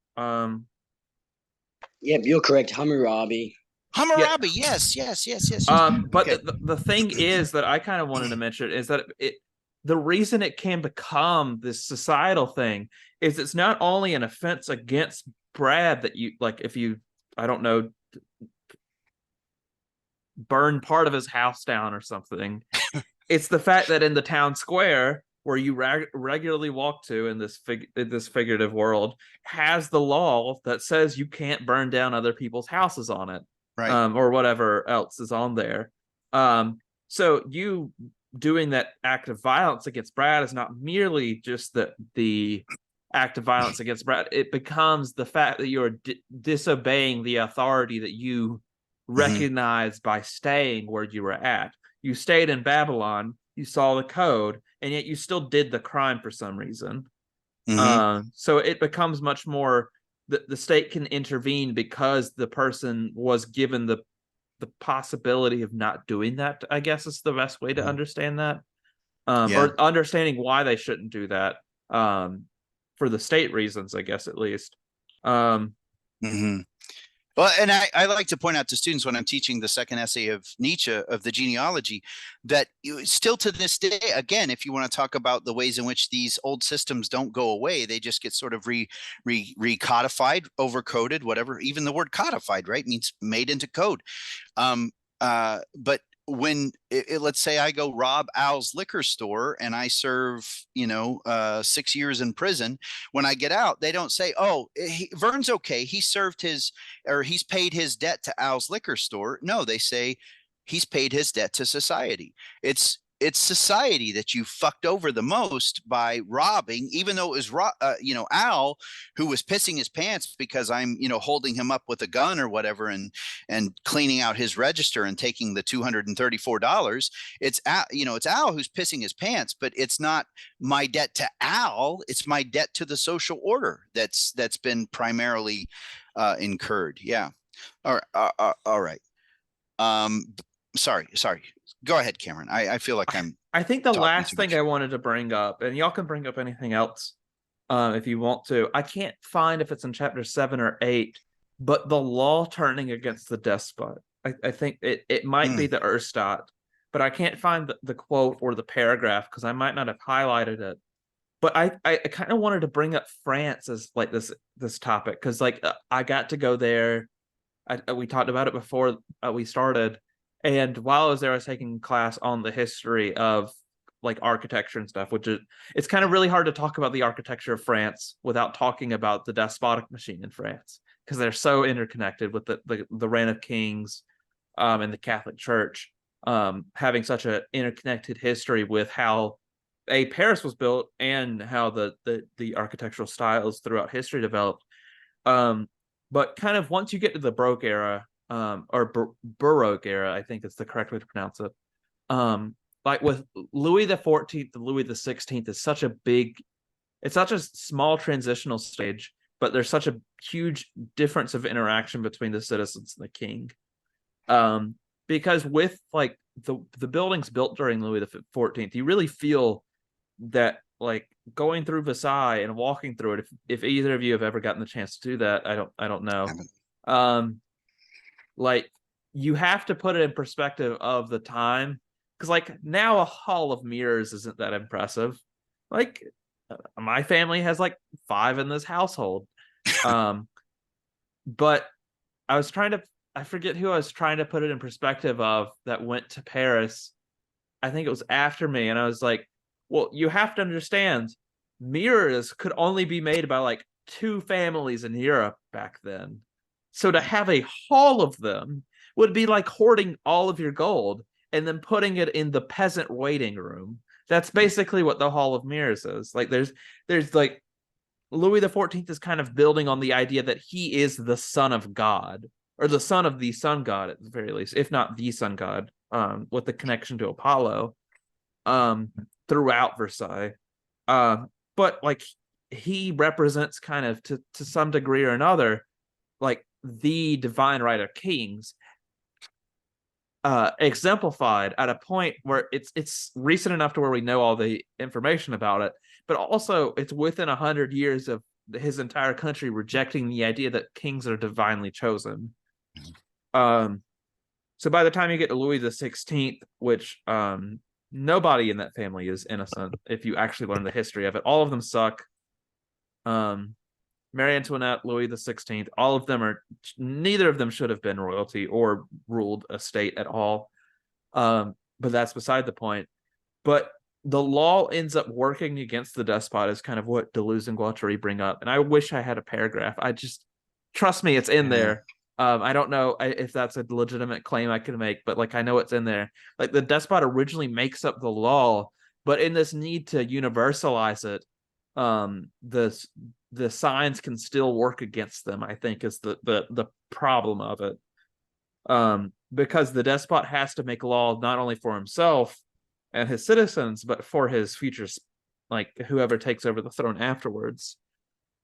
Yep, you're correct. Hammurabi. Hammurabi, yes. But okay. the thing is that I kind of wanted to mention is that the reason it can become this societal thing is it's not only an offense against Brad that you like, if you, I don't know, burn part of his house down or something. It's the fact that in the town square where you regularly walk to in this figurative world has the law that says you can't burn down other people's houses on it, Right. Or whatever else is on there. So you doing that act of violence against Brad is not merely just the act of violence against Brad. It becomes the fact that you're disobeying the authority that you recognized by staying where you were at. You stayed in Babylon, you saw the code, and yet you still did the crime for some reason. So it becomes much more, the state can intervene because the person was given the possibility of not doing that, I guess is the best way to understand that. Or understanding why they shouldn't do that, for the state reasons, I guess, at least. Well, and I like to point out to students when I'm teaching the second essay of Nietzsche, of the genealogy, that still to this day, again, if you want to talk about the ways in which these old systems don't go away, they just get sort of recodified, overcoded, whatever. Even the word codified, right, means made into code. But when let's say I go rob Al's liquor store and I serve 6 years in prison, when I get out they don't say, oh, Vern's okay, he's paid his debt to Al's liquor store. No, they say he's paid his debt to society. It's society that you fucked over the most by robbing, even though it was Al who was pissing his pants because I'm holding him up with a gun or whatever and cleaning out his register and taking the $234. It's Al who's pissing his pants, but it's not my debt to Al, it's my debt to the social order that's been primarily incurred. Yeah. All right. Sorry. Go ahead, Cameron. I feel like I think the last thing I wanted to bring up, and y'all can bring up anything else if you want to. I can't find if it's in chapter 7 or 8, but the law turning against the despot. I think it might be the Erstat, but I can't find the quote or the paragraph because I might not have highlighted it. But I kind of wanted to bring up France as like this topic because like I got to go there. We talked about it before we started. And while I was there, I was taking class on the history of like architecture and stuff, which it's kind of really hard to talk about the architecture of France without talking about the despotic machine in France because they're so interconnected with the reign of kings, and the Catholic Church, having such an interconnected history with how Paris was built and how the architectural styles throughout history developed. But kind of once you get to the Baroque era, or Baroque era, I think it's the correct way to pronounce it. Like with Louis the 14th and Louis the 16th is such it's such a small transitional stage, but there's such a huge difference of interaction between the citizens and the king. Because with like the buildings built during Louis the 14th, you really feel that like going through Versailles and walking through it. If either of you have ever gotten the chance to do that, I don't know. Like you have to put it in perspective of the time, because like now a hall of mirrors isn't that impressive. Like my family has like 5 in this household. But I forget who I was trying to put it in perspective of that went to Paris. I think it was after me, and I was like, well, you have to understand, mirrors could only be made by like 2 families in Europe back then. So to have a hall of them would be like hoarding all of your gold and then putting it in the peasant waiting room. That's basically what the Hall of Mirrors is. Like there's like Louis the 14th is kind of building on the idea that he is the son of God, or the son of the sun god at the very least, if not the sun god, with the connection to Apollo, throughout Versailles. But like he represents kind of to some degree or another, like the divine right of kings, exemplified at a point where it's recent enough to where we know all the information about it, but also it's within 100 years of his entire country rejecting the idea that kings are divinely chosen. So by the time you get to Louis the 16th, which nobody in that family is innocent if you actually learn the history of it. All of them suck. Mary Antoinette, Louis XVI, all of them are, neither of them should have been royalty or ruled a state at all. But that's beside the point. But the law ends up working against the despot is kind of what Deleuze and Guattari bring up. And I wish I had a paragraph. I just, trust me, it's in there. I don't know if that's a legitimate claim I can make, but like I know it's in there. Like the despot originally makes up the law, but in this need to universalize it, the signs can still work against them, I think, is the problem of it. Because the despot has to make law not only for himself and his citizens, but for his futures, like whoever takes over the throne afterwards.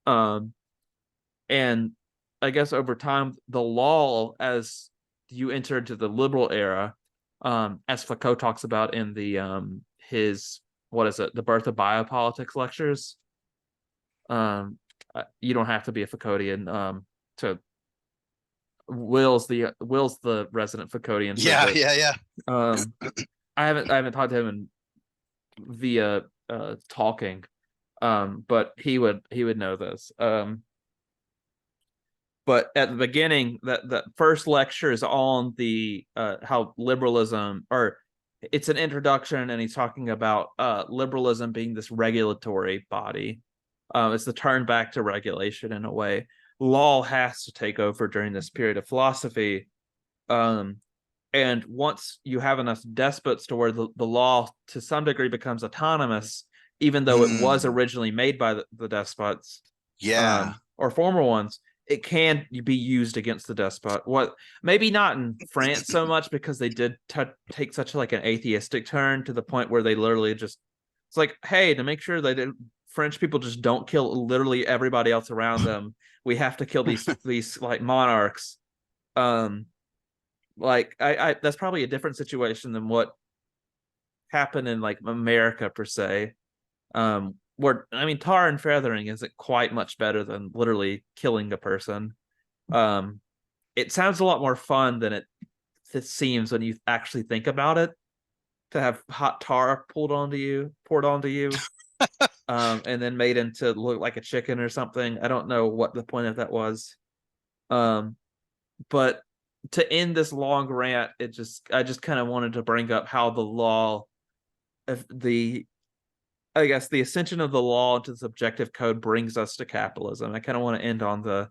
And I guess over time, the law, as you enter into the liberal era, as Foucault talks about in the his, what is it, the Birth of Biopolitics lectures. You don't have to be a Foucauldian to. Will's the resident Foucauldian. Yeah. I haven't talked to him via talking, but he would know this. But at the beginning, that first lecture is on the how liberalism, or it's an introduction, and he's talking about liberalism being this regulatory body. It's the turn back to regulation in a way. Law has to take over during this period of philosophy. And once you have enough despots to where the law to some degree becomes autonomous, even though it was originally made by the despots, or former ones, it can be used against the despot. What, maybe not in France so much, because they did take such like an atheistic turn to the point where they literally just, it's like, hey, to make sure that French people just don't kill literally everybody else around them, we have to kill these like monarchs. Like I that's probably a different situation than what happened in like America per se. Where, I mean, tar and feathering isn't quite much better than literally killing a person. It sounds a lot more fun than it seems when you actually think about it, to have hot tar poured onto you, and then made into look like a chicken or something. I don't know what the point of that was. But to end this long rant, I just kind of wanted to bring up how the law, I guess the ascension of the law into the subjective code brings us to capitalism. I kind of want to end on the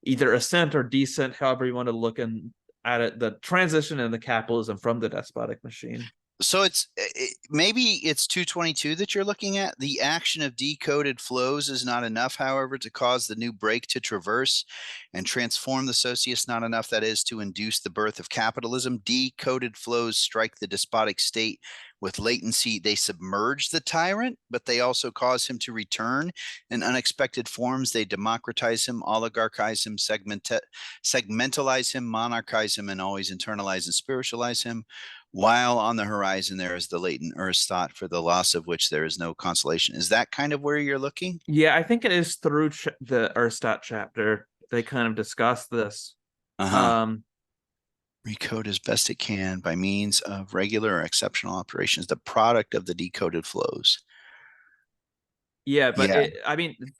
either ascent or descent, however you want to look at it, the transition in the capitalism from the despotic machine. So maybe it's 222 that you're looking at. The action of decoded flows is not enough, however, to cause the new break to traverse and transform the socius, not enough, that is, to induce the birth of capitalism. Decoded flows strike the despotic state with latency. They submerge the tyrant, but they also cause him to return in unexpected forms. They democratize him, oligarchize him, segmentalize him, monarchize him, and always internalize and spiritualize him. While on the horizon there is the latent Erstat, for the loss of which there is no consolation. Is that kind of where you're looking? Yeah, I think it is through the Erstat chapter. They kind of discuss this. Recode as best it can by means of regular or exceptional operations, the product of the decoded flows. Yeah, but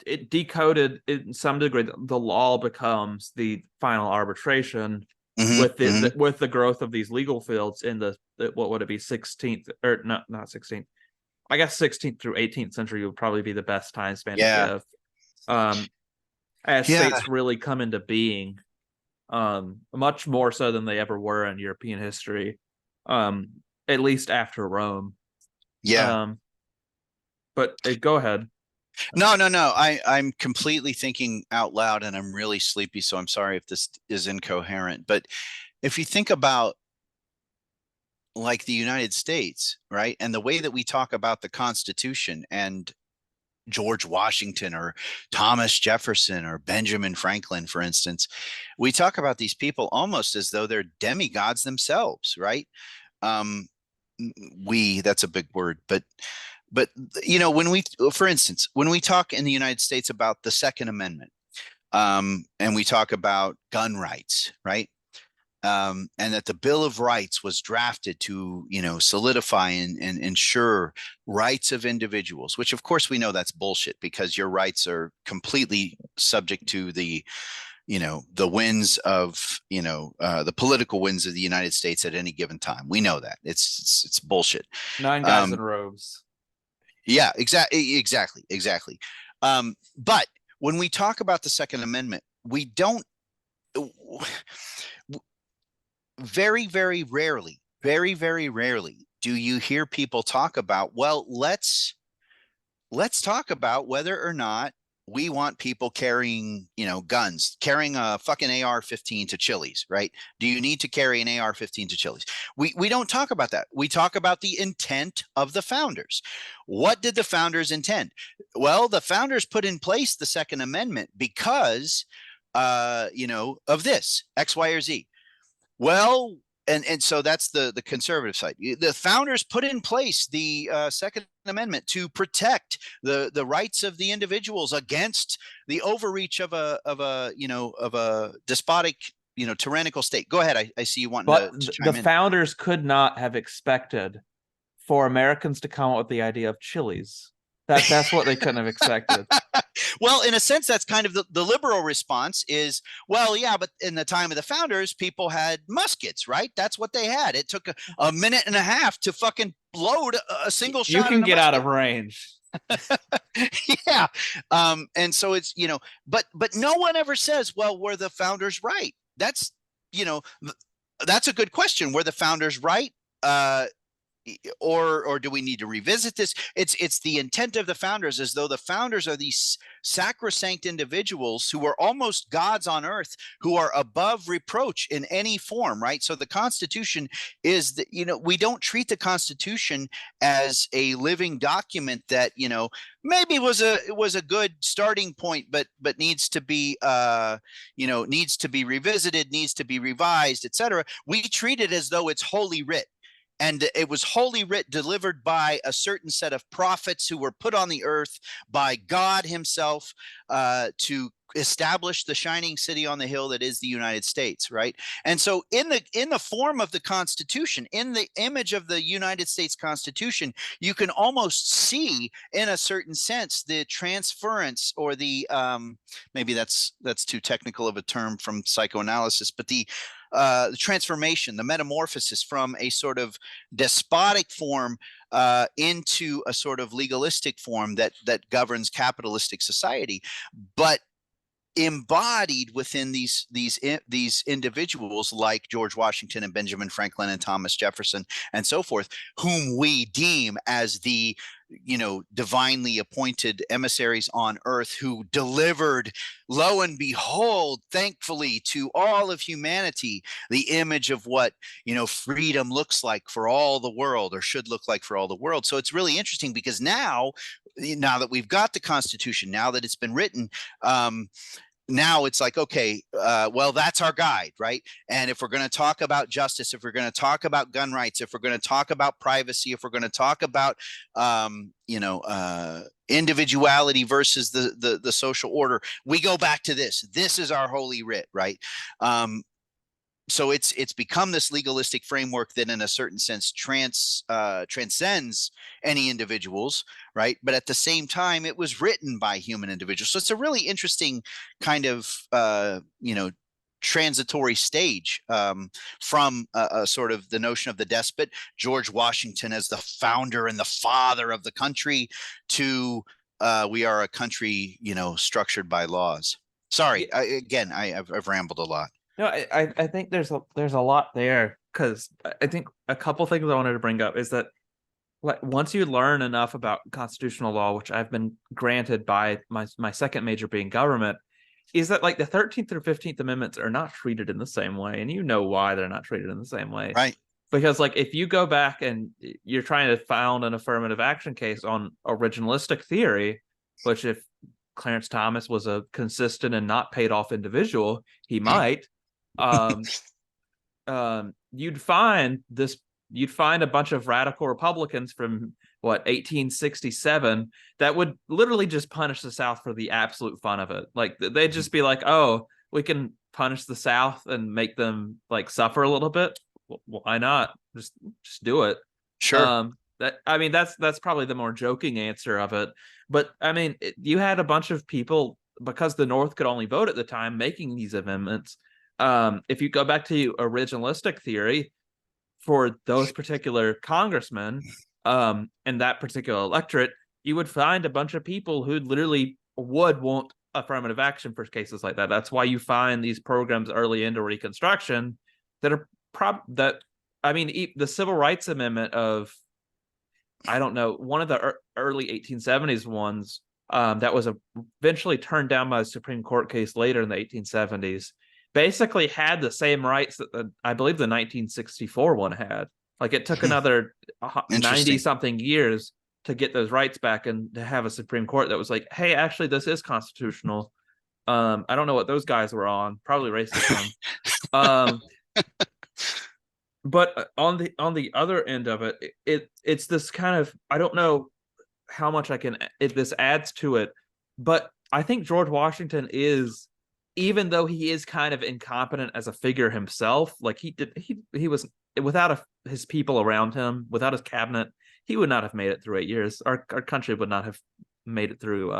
it decoded in some degree. The law becomes the final arbitration. With the growth of these legal fields in the what would it be, 16th, or not 16th, I guess 16th through 18th century would probably be the best time span to give. As states really come into being, much more so than they ever were in European history, at least after Rome. But go ahead. No. I'm completely thinking out loud, and I'm really sleepy, so I'm sorry if this is incoherent. But if you think about like the United States, right, and the way that we talk about the Constitution and George Washington or Thomas Jefferson or Benjamin Franklin, for instance, we talk about these people almost as though they're demigods themselves, right? That's a big word, but you know, for instance, when we talk in the United States about the Second Amendment, and we talk about gun rights, right? and that the Bill of Rights was drafted to, solidify and ensure rights of individuals, which of course we know that's bullshit, because your rights are completely subject to the winds of, the political winds of the United States at any given time. We know that it's bullshit. 9 guys in robes. Yeah, exactly. But when we talk about the Second Amendment, we don't, very, very rarely do you hear people talk about, well, let's talk about whether or not we want people carrying, guns, carrying a fucking AR-15 to Chili's, right? Do you need to carry an AR-15 to Chili's? We don't talk about that. We talk about the intent of the founders. What did the founders intend? Well, the founders put in place the Second Amendment because, of this, X, Y, or Z. Well, and so that's the conservative side. The founders put in place the Second Amendment to protect the rights of the individuals against the overreach of a despotic, tyrannical state. Go ahead. I see you wanting But to the chime in. founders could not have expected for Americans to come up with the idea of Chili's. That's what they couldn't have expected. Well, in a sense, that's kind of the liberal response is, well, yeah, but in the time of the founders, people had muskets, right? That's what they had. It took a minute and a half to fucking load a single shot. You can get out of range. Yeah. And so it's, but no one ever says, well, were the founders right? That's, that's a good question. Were the founders right? Or do we need to revisit this? It's the intent of the founders, as though the founders are these sacrosanct individuals who are almost gods on earth, who are above reproach in any form, right? So the Constitution is that, we don't treat the Constitution as a living document that, maybe was a good starting point, but needs to be needs to be revisited, needs to be revised, etc. We treat it as though it's holy writ. And it was holy writ delivered by a certain set of prophets who were put on the earth by God himself to establish the shining city on the hill that is the United States, right? And so in the form of the Constitution, in the image of the United States Constitution, you can almost see, in a certain sense, the transference, or the maybe that's too technical of a term from psychoanalysis, but the transformation, the metamorphosis from a sort of despotic form into a sort of legalistic form that governs capitalistic society, but embodied within these individuals like George Washington and Benjamin Franklin and Thomas Jefferson and so forth, whom we deem as the divinely appointed emissaries on earth, who delivered, lo and behold, thankfully, to all of humanity, the image of what freedom looks like for all the world, or should look like for all the world. So it's really interesting, because now that we've got the Constitution, now that it's been written, now it's like, okay, well, that's our guide, right? And if we're going to talk about justice, if we're going to talk about gun rights, if we're going to talk about privacy, if we're going to talk about, individuality versus the social order, we go back to this. This is our holy writ, right? So it's become this legalistic framework that, in a certain sense, transcends any individuals, right? But at the same time, it was written by human individuals. So it's a really interesting kind of transitory stage from a sort of the notion of the despot, George Washington as the founder and the father of the country, to we are a country structured by laws. Sorry, I've rambled a lot. No, I think there's a lot there, because I think a couple things I wanted to bring up is that, like, once you learn enough about constitutional law, which I've been granted by my second major being government, is that, like, the 13th or 15th Amendments are not treated in the same way, and why they're not treated in the same way, right? Because, like, if you go back and you're trying to found an affirmative action case on originalistic theory, which, if Clarence Thomas was a consistent and not paid off individual, he might. You'd find a bunch of radical Republicans from 1867 that would literally just punish the South for the absolute fun of it. Like, they'd just be like, oh, we can punish the South and make them like suffer a little bit, why not? Just do it. Sure. That's probably the more joking answer of it. But I mean, you had a bunch of people, because the North could only vote at the time, making these amendments. If you go back to originalistic theory, for those particular congressmen, and that particular electorate, you would find a bunch of people who literally would want affirmative action for cases like that. That's why you find these programs early into Reconstruction that are the Civil Rights Amendment of, I don't know, one of the early 1870s ones, that was eventually turned down by a Supreme Court case later in the 1870s, basically had the same rights that I believe the 1964 one had. Like, it took another 90 something years to get those rights back, and to have a Supreme Court that was like, hey, actually this is constitutional. I don't know what those guys were on, probably racism. But on the other end of it's this kind of, I don't know how much this adds to it, but I think George Washington is, even though he is kind of incompetent as a figure himself, like he was, without his people around him, without his cabinet, he would not have made it through 8 years. Our country would not have made it through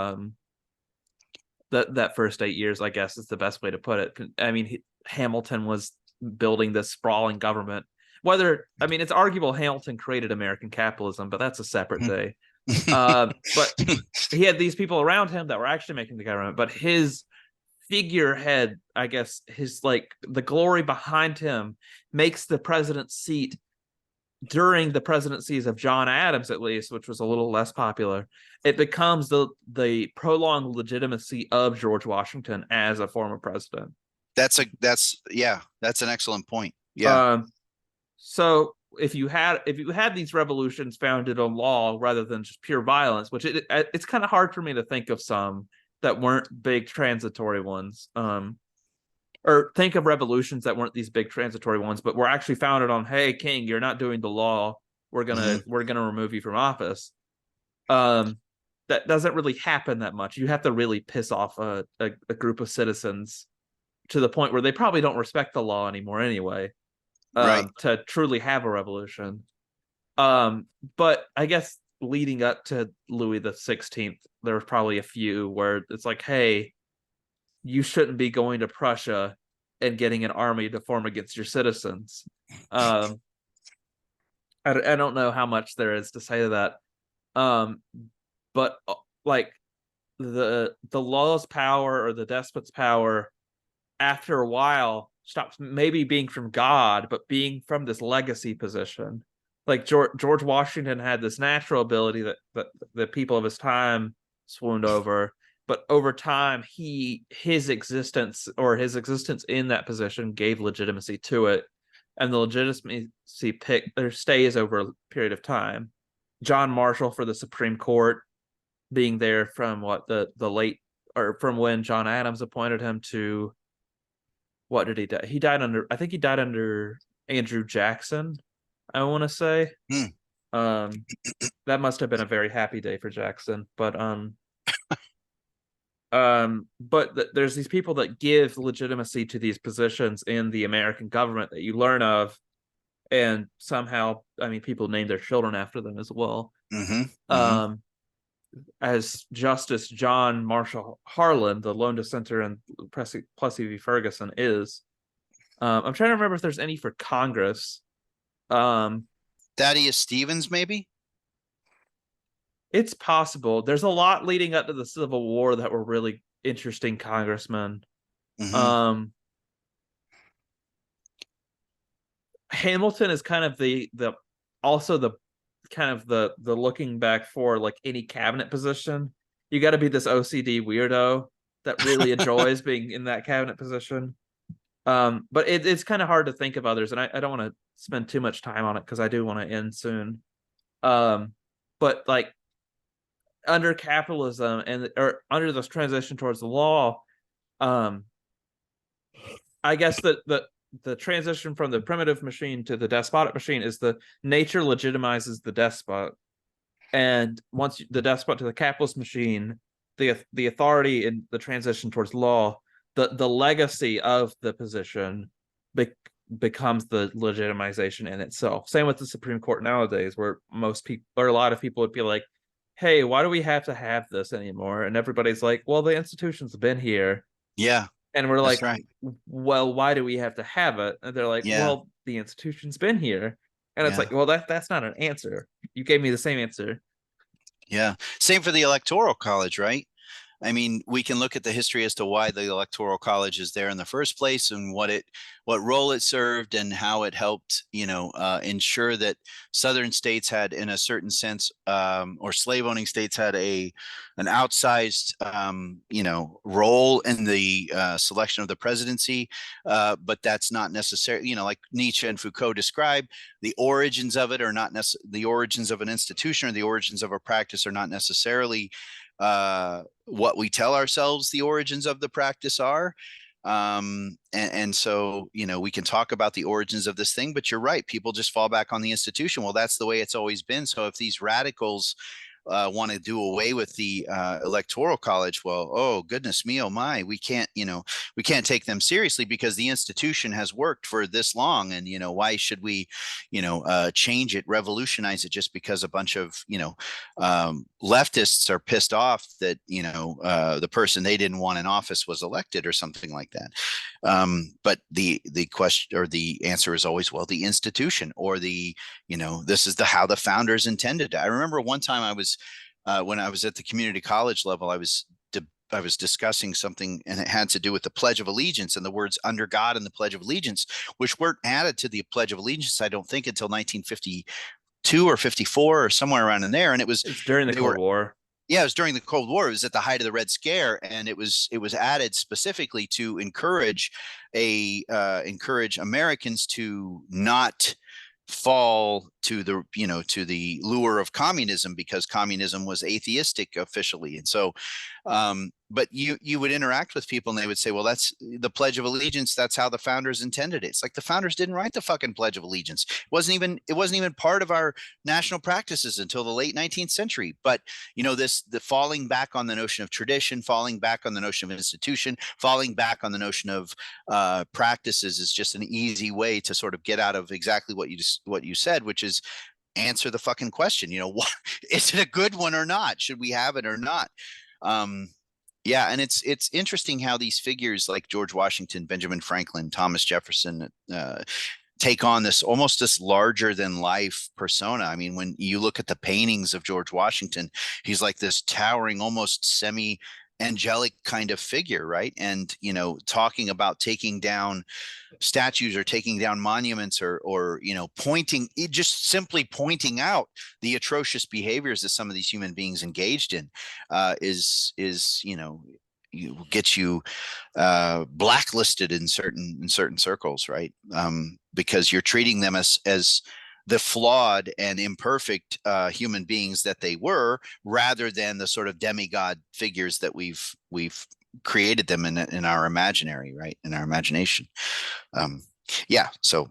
that first 8 years, I guess is the best way to put it. I mean, Hamilton was building this sprawling government. It's arguable Hamilton created American capitalism, but that's a separate day. But he had these people around him that were actually making the government, but his figurehead, I guess, his like the glory behind him makes the president's seat during the presidencies of John Adams, at least, which was a little less popular, it becomes the prolonged legitimacy of George Washington as a former president. That's an excellent point. Yeah. So if you had these revolutions founded on law rather than just pure violence, which it's kind of hard for me to think of some that weren't big transitory ones, or think of revolutions that weren't these big transitory ones, but were actually founded on, hey, king, you're not doing the law, we're gonna remove you from office. That doesn't really happen that much. You have to really piss off a group of citizens to the point where they probably don't respect the law anymore anyway, to truly have a revolution. But I guess leading up to Louis the 16th, there was probably a few where it's like, hey, you shouldn't be going to Prussia and getting an army to form against your citizens. I don't know how much there is to say to that. But like the law's power or the despot's power, after a while, stops maybe being from God, but being from this legacy position. Like George Washington had this natural ability that the people of his time swooned over, but over time, his existence in that position gave legitimacy to it, and the legitimacy stays over a period of time. John Marshall for the Supreme Court, being there from the late, or from when John Adams appointed him to, what did he die? He died under Andrew Jackson, I want to say. That must have been a very happy day for Jackson. But there's these people that give legitimacy to these positions in the American government that you learn of, and somehow, I mean, people name their children after them as well. As Justice John Marshall Harlan, the lone dissenter in Plessy v. Ferguson, is. I'm trying to remember if there's any for Congress. Thaddeus Stevens, maybe? It's possible. There's a lot leading up to the Civil War that were really interesting congressmen. Hamilton is kind of the looking back for like any cabinet position. You got to be this OCD weirdo that really enjoys being in that cabinet position. But it's kind of hard to think of others, and I don't want to spend too much time on it because I do want to end soon. But like under capitalism or under this transition towards the law, I guess that the transition from the primitive machine to the despotic machine is the nature legitimizes the despot, and once the despot to the capitalist machine, the authority in the transition towards law, the legacy of the position becomes the legitimization in itself. Same with the Supreme Court nowadays, where most people or a lot of people would be like, hey, why do we have to have this anymore? And everybody's like, well, the institution's been here. Yeah, and we're that's like, right. well, why do we have to have it? And they're like, Yeah. well, the institution's been here. And it's Yeah. like, well, that's not an answer. You gave me the same answer. Yeah. Same for the Electoral College, right? I mean, we can look at the history as to why the Electoral College is there in the first place and what role it served and how it helped, ensure that Southern states had, in a certain sense, or slave-owning states had an outsized, role in the selection of the presidency. But that's not necessarily, like Nietzsche and Foucault describe, the origins of it are not the origins of an institution or the origins of a practice are not necessarily what we tell ourselves the origins of the practice are. And so, we can talk about the origins of this thing, but you're right. People just fall back on the institution. Well, that's the way it's always been. So if these radicals want to do away with the Electoral College, well, oh goodness me, oh my, we can't take them seriously because the institution has worked for this long, and why should we change it, revolutionize it just because a bunch of leftists are pissed off that the person they didn't want in office was elected or something like that. But the question or the answer is always, well, the institution or this is how the founders intended. I remember one time I was when I was at the community college level, I was discussing something, and it had to do with the Pledge of Allegiance and the words "under God" and the Pledge of Allegiance, which weren't added to the Pledge of Allegiance, I don't think, until 1952 or 54 or somewhere around in there. And it's during the Cold War. Yeah, it was during the Cold War. It was at the height of the Red Scare, and it was added specifically to encourage Americans to not fall to the lure of communism, because communism was atheistic officially. And so but you would interact with people and they would say, well, that's the Pledge of Allegiance, that's how the founders intended it. It's like, the founders didn't write the fucking Pledge of Allegiance. It wasn't even part of our national practices until the late 19th century. But the falling back on the notion of tradition, falling back on the notion of institution, falling back on the notion of practices is just an easy way to sort of get out of exactly what you said, which is answer the fucking question. What is it, a good one or not? Should we have it or not? Yeah, and it's interesting how these figures like George Washington, Benjamin Franklin, Thomas Jefferson take on this larger than life persona. I mean, when you look at the paintings of George Washington, he's like this towering, almost semi angelic kind of figure, right? And talking about taking down statues or taking down monuments or just simply pointing out the atrocious behaviors that some of these human beings engaged in is gets you blacklisted in certain circles, right? Because you're treating them as the flawed and imperfect human beings that they were, rather than the sort of demigod figures that we've created them in our imaginary, right? In our imagination. Yeah. So.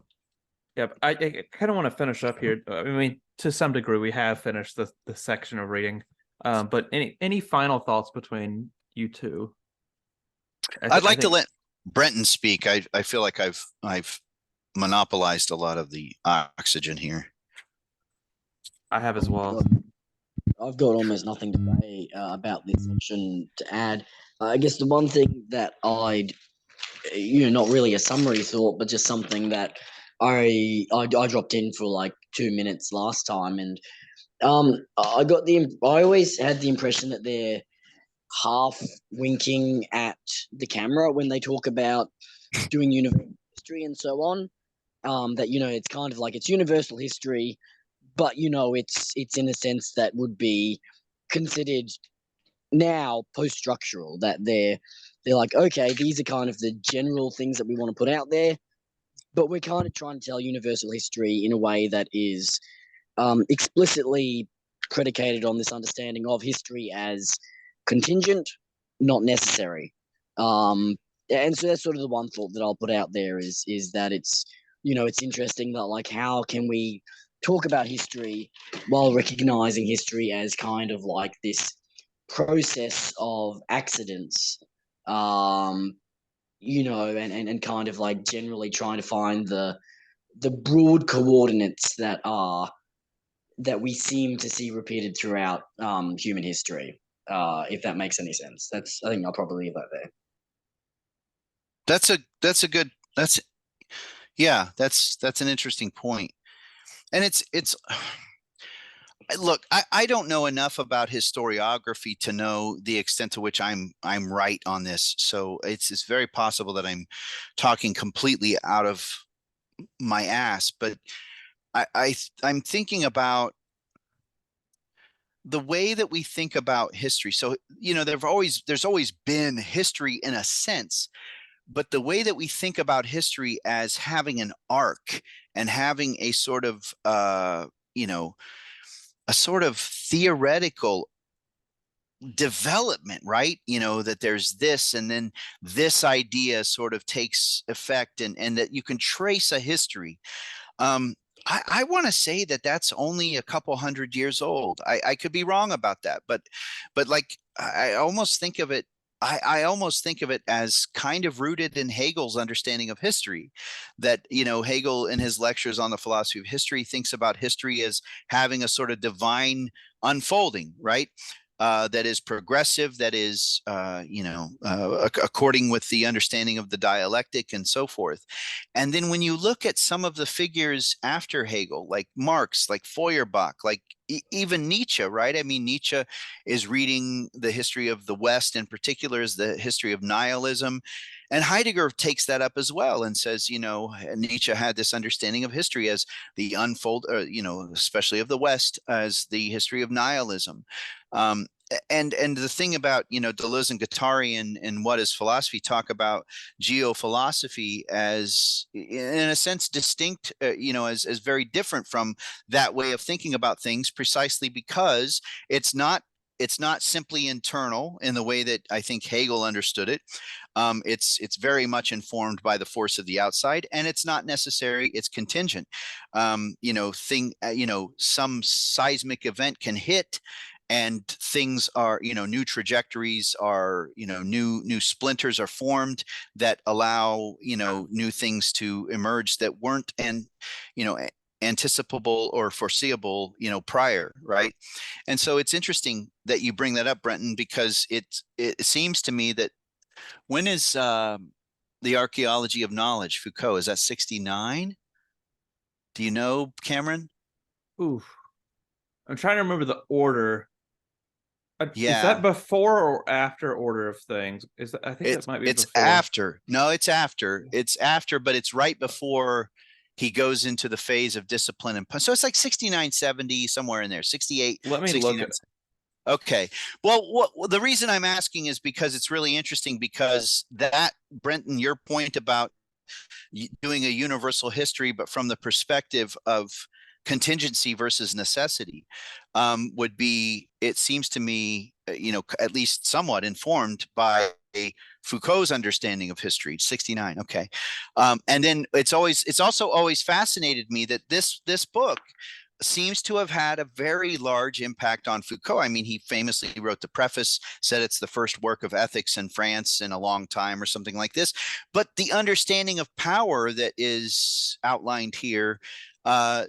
Yeah, I kind of want to finish up here. I mean, to some degree, we have finished the section of reading. But any final thoughts between you two? I'd like to let Brenton speak. I feel like I've monopolized a lot of the oxygen here. I have as well. I've got almost nothing to say about this section to add. I guess the one thing that I'd, not really a summary thought, but just something that I dropped in for like 2 minutes last time, and I always had the impression that they're half winking at the camera when they talk about doing universal history and so on. That it's kind of like it's universal history, but it's in a sense that would be considered now post-structural. That they're like, okay, these are kind of the general things that we want to put out there, but we're kind of trying to tell universal history in a way that is explicitly predicated on this understanding of history as contingent, not necessary. And so that's sort of the one thought that I'll put out there is that it's it's interesting that, like, how can we talk about history while recognizing history as kind of like this process of accidents, and kind of like generally trying to find the broad coordinates that we seem to see repeated throughout human history. If that makes any sense. I think I'll probably leave that there. That's a good, yeah, that's an interesting point. And it's look, I don't know enough about historiography to know the extent to which I'm right on this. So it's very possible that I'm talking completely out of my ass, but I'm thinking about the way that we think about history. So, there's always been history in a sense, but the way that we think about history as having an arc and having a sort of a sort of theoretical development, right? That there's this, and then this idea sort of takes effect, and that you can trace a history. um I want to say that that's only a couple hundred years old. I could be wrong about that, but like I almost think of it, I almost think of it as kind of rooted in Hegel's understanding of history. That, Hegel in his lectures on the philosophy of history thinks about history as having a sort of divine unfolding, right? That is progressive, that is, according with the understanding of the dialectic and so forth. And then when you look at some of the figures after Hegel, like Marx, like Feuerbach, like even Nietzsche, right? I mean, Nietzsche is reading the history of the West, in particular, is the history of nihilism. And Heidegger takes that up as well and says, Nietzsche had this understanding of history as the unfold, especially of the West, as the history of nihilism. Um, and the thing about, Deleuze and Guattari and What is Philosophy talk about geophilosophy as, in a sense, distinct, as very different from that way of thinking about things, precisely because it's not simply internal in the way that I think Hegel understood it. It's very much informed by the force of the outside, and it's not necessary. It's contingent. Some seismic event can hit, and things are, new trajectories are, new splinters are formed that allow, new things to emerge that weren't, and anticipable or foreseeable, prior, right? And so it's interesting that you bring that up, Brenton, because it seems to me that when is the archaeology of knowledge, Foucault, is that 69? Do you know, Cameron? Ooh, I'm trying to remember the order. Is Yeah. that before or after Order of Things? I think that might be It's before. after. No, it's after. It's after, but it's right before he goes into the phase of discipline and so it's like 69, 70, somewhere in there, 68, Let me look 69. at. Okay. Well, the reason I'm asking is because it's really interesting, because that, Brenton, your point about doing a universal history, but from the perspective of contingency versus necessity, would be, it seems to me, at least somewhat informed by Foucault's understanding of history. 69. Okay. And then it's also always fascinated me that this book seems to have had a very large impact on Foucault. I mean, he famously wrote the preface, said it's the first work of ethics in France in a long time, or something like this. But the understanding of power that is outlined here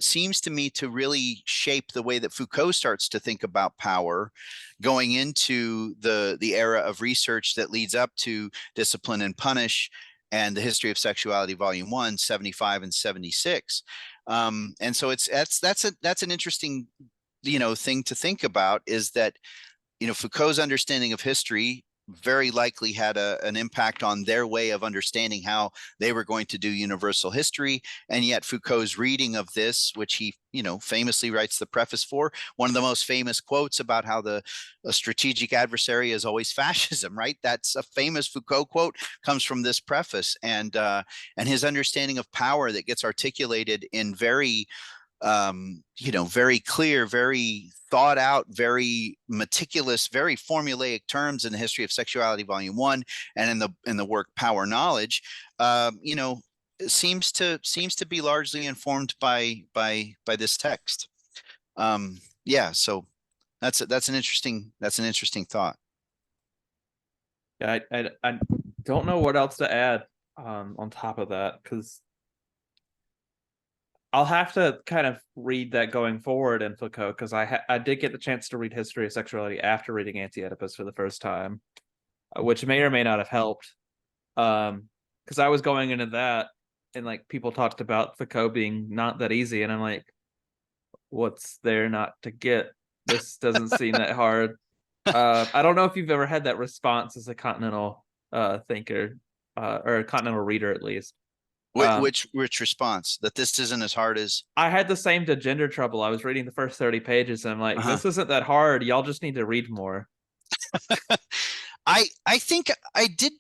seems to me to really shape the way that Foucault starts to think about power, going into the era of research that leads up to Discipline and Punish and the History of Sexuality, Volume 1, 75 and 76. And so that's an interesting, thing to think about, is that, Foucault's understanding of history very likely had an impact on their way of understanding how they were going to do universal history. And yet Foucault's reading of this, which he, famously writes the preface for, one of the most famous quotes about how a strategic adversary is always fascism, right? That's a famous Foucault quote, comes from this preface. And his understanding of power that gets articulated in very, very clear, very thought out, very meticulous, very formulaic terms in the History of Sexuality, Volume 1, and in the work Power Knowledge, seems to be largely informed by this text. Yeah, so that's an interesting thought. Yeah, I don't know what else to add on top of that, because I'll have to kind of read that going forward in Foucault, because I did get the chance to read History of Sexuality after reading Anti-Oedipus for the first time, which may or may not have helped. Because I was going into that and like people talked about Foucault being not that easy, and I'm like, what's there not to get? This doesn't seem that hard. I don't know if you've ever had that response as a continental thinker, or a continental reader at least. Which response? That this isn't as hard as... I had the same to gender trouble. I was reading the first 30 pages and I'm like, Uh-huh. this isn't that hard. Y'all just need to read more. I think I did.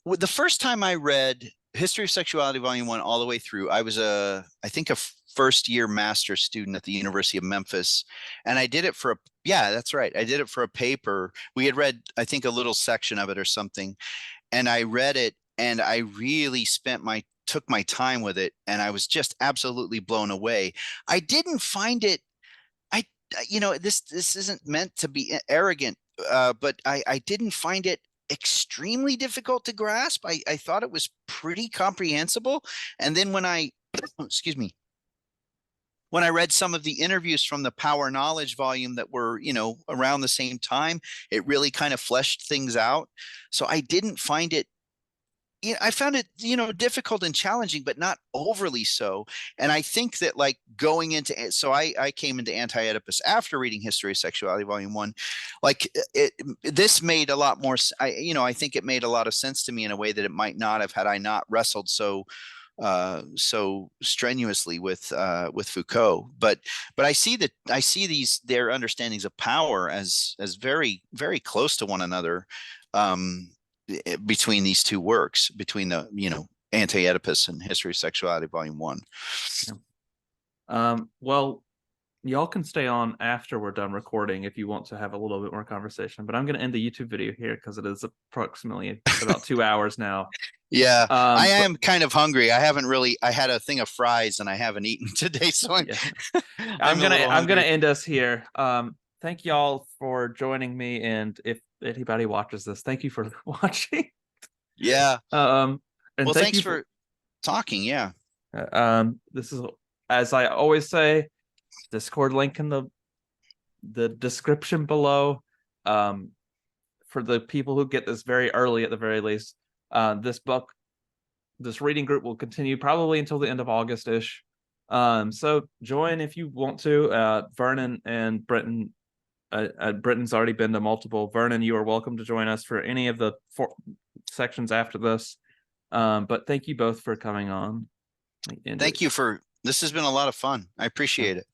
The first time I read History of Sexuality Volume 1 all the way through, I was I think a first year master's student at the University of Memphis. And I did it for yeah, that's right. I did it for a paper. We had read, I think, a little section of it or something. And I read it and I really took my time with it. And I was just absolutely blown away. I didn't find it, this isn't meant to be arrogant, but I didn't find it extremely difficult to grasp. I thought it was pretty comprehensible. And then when I, excuse me, when I read some of the interviews from the Power Knowledge volume that were, around the same time, it really kind of fleshed things out. So I didn't find it, I found it, difficult and challenging, but not overly so. And I think that like going into, so I came into Anti-Oedipus after reading History of Sexuality Volume 1. Like this made a lot more, I think it made a lot of sense to me in a way that it might not have had I not wrestled so strenuously with Foucault. But I see their understandings of power as very, very close to one another. Between these two works, between the Anti-Oedipus and History of Sexuality Volume 1. Well, y'all can stay on after we're done recording if you want to have a little bit more conversation, but I'm going to end the YouTube video here because it is approximately about 2 hours now. Yeah, I am kind of hungry. I had a thing of fries and I haven't eaten today, so I'm gonna end us here. Thank y'all for joining me, and if anybody watches this, thank you for watching. Yeah. And well, thanks for talking. Yeah. This is, as I always say, Discord link in the description below. For the people who get this very early, at the very least, this reading group will continue probably until the end of August-ish. So join if you want to. Vernon and Britton. Britton's already been to multiple. Vernon, you are welcome to join us for any of the 4 sections after this. But thank you both for coming on. Thank you this has been a lot of fun. I appreciate it.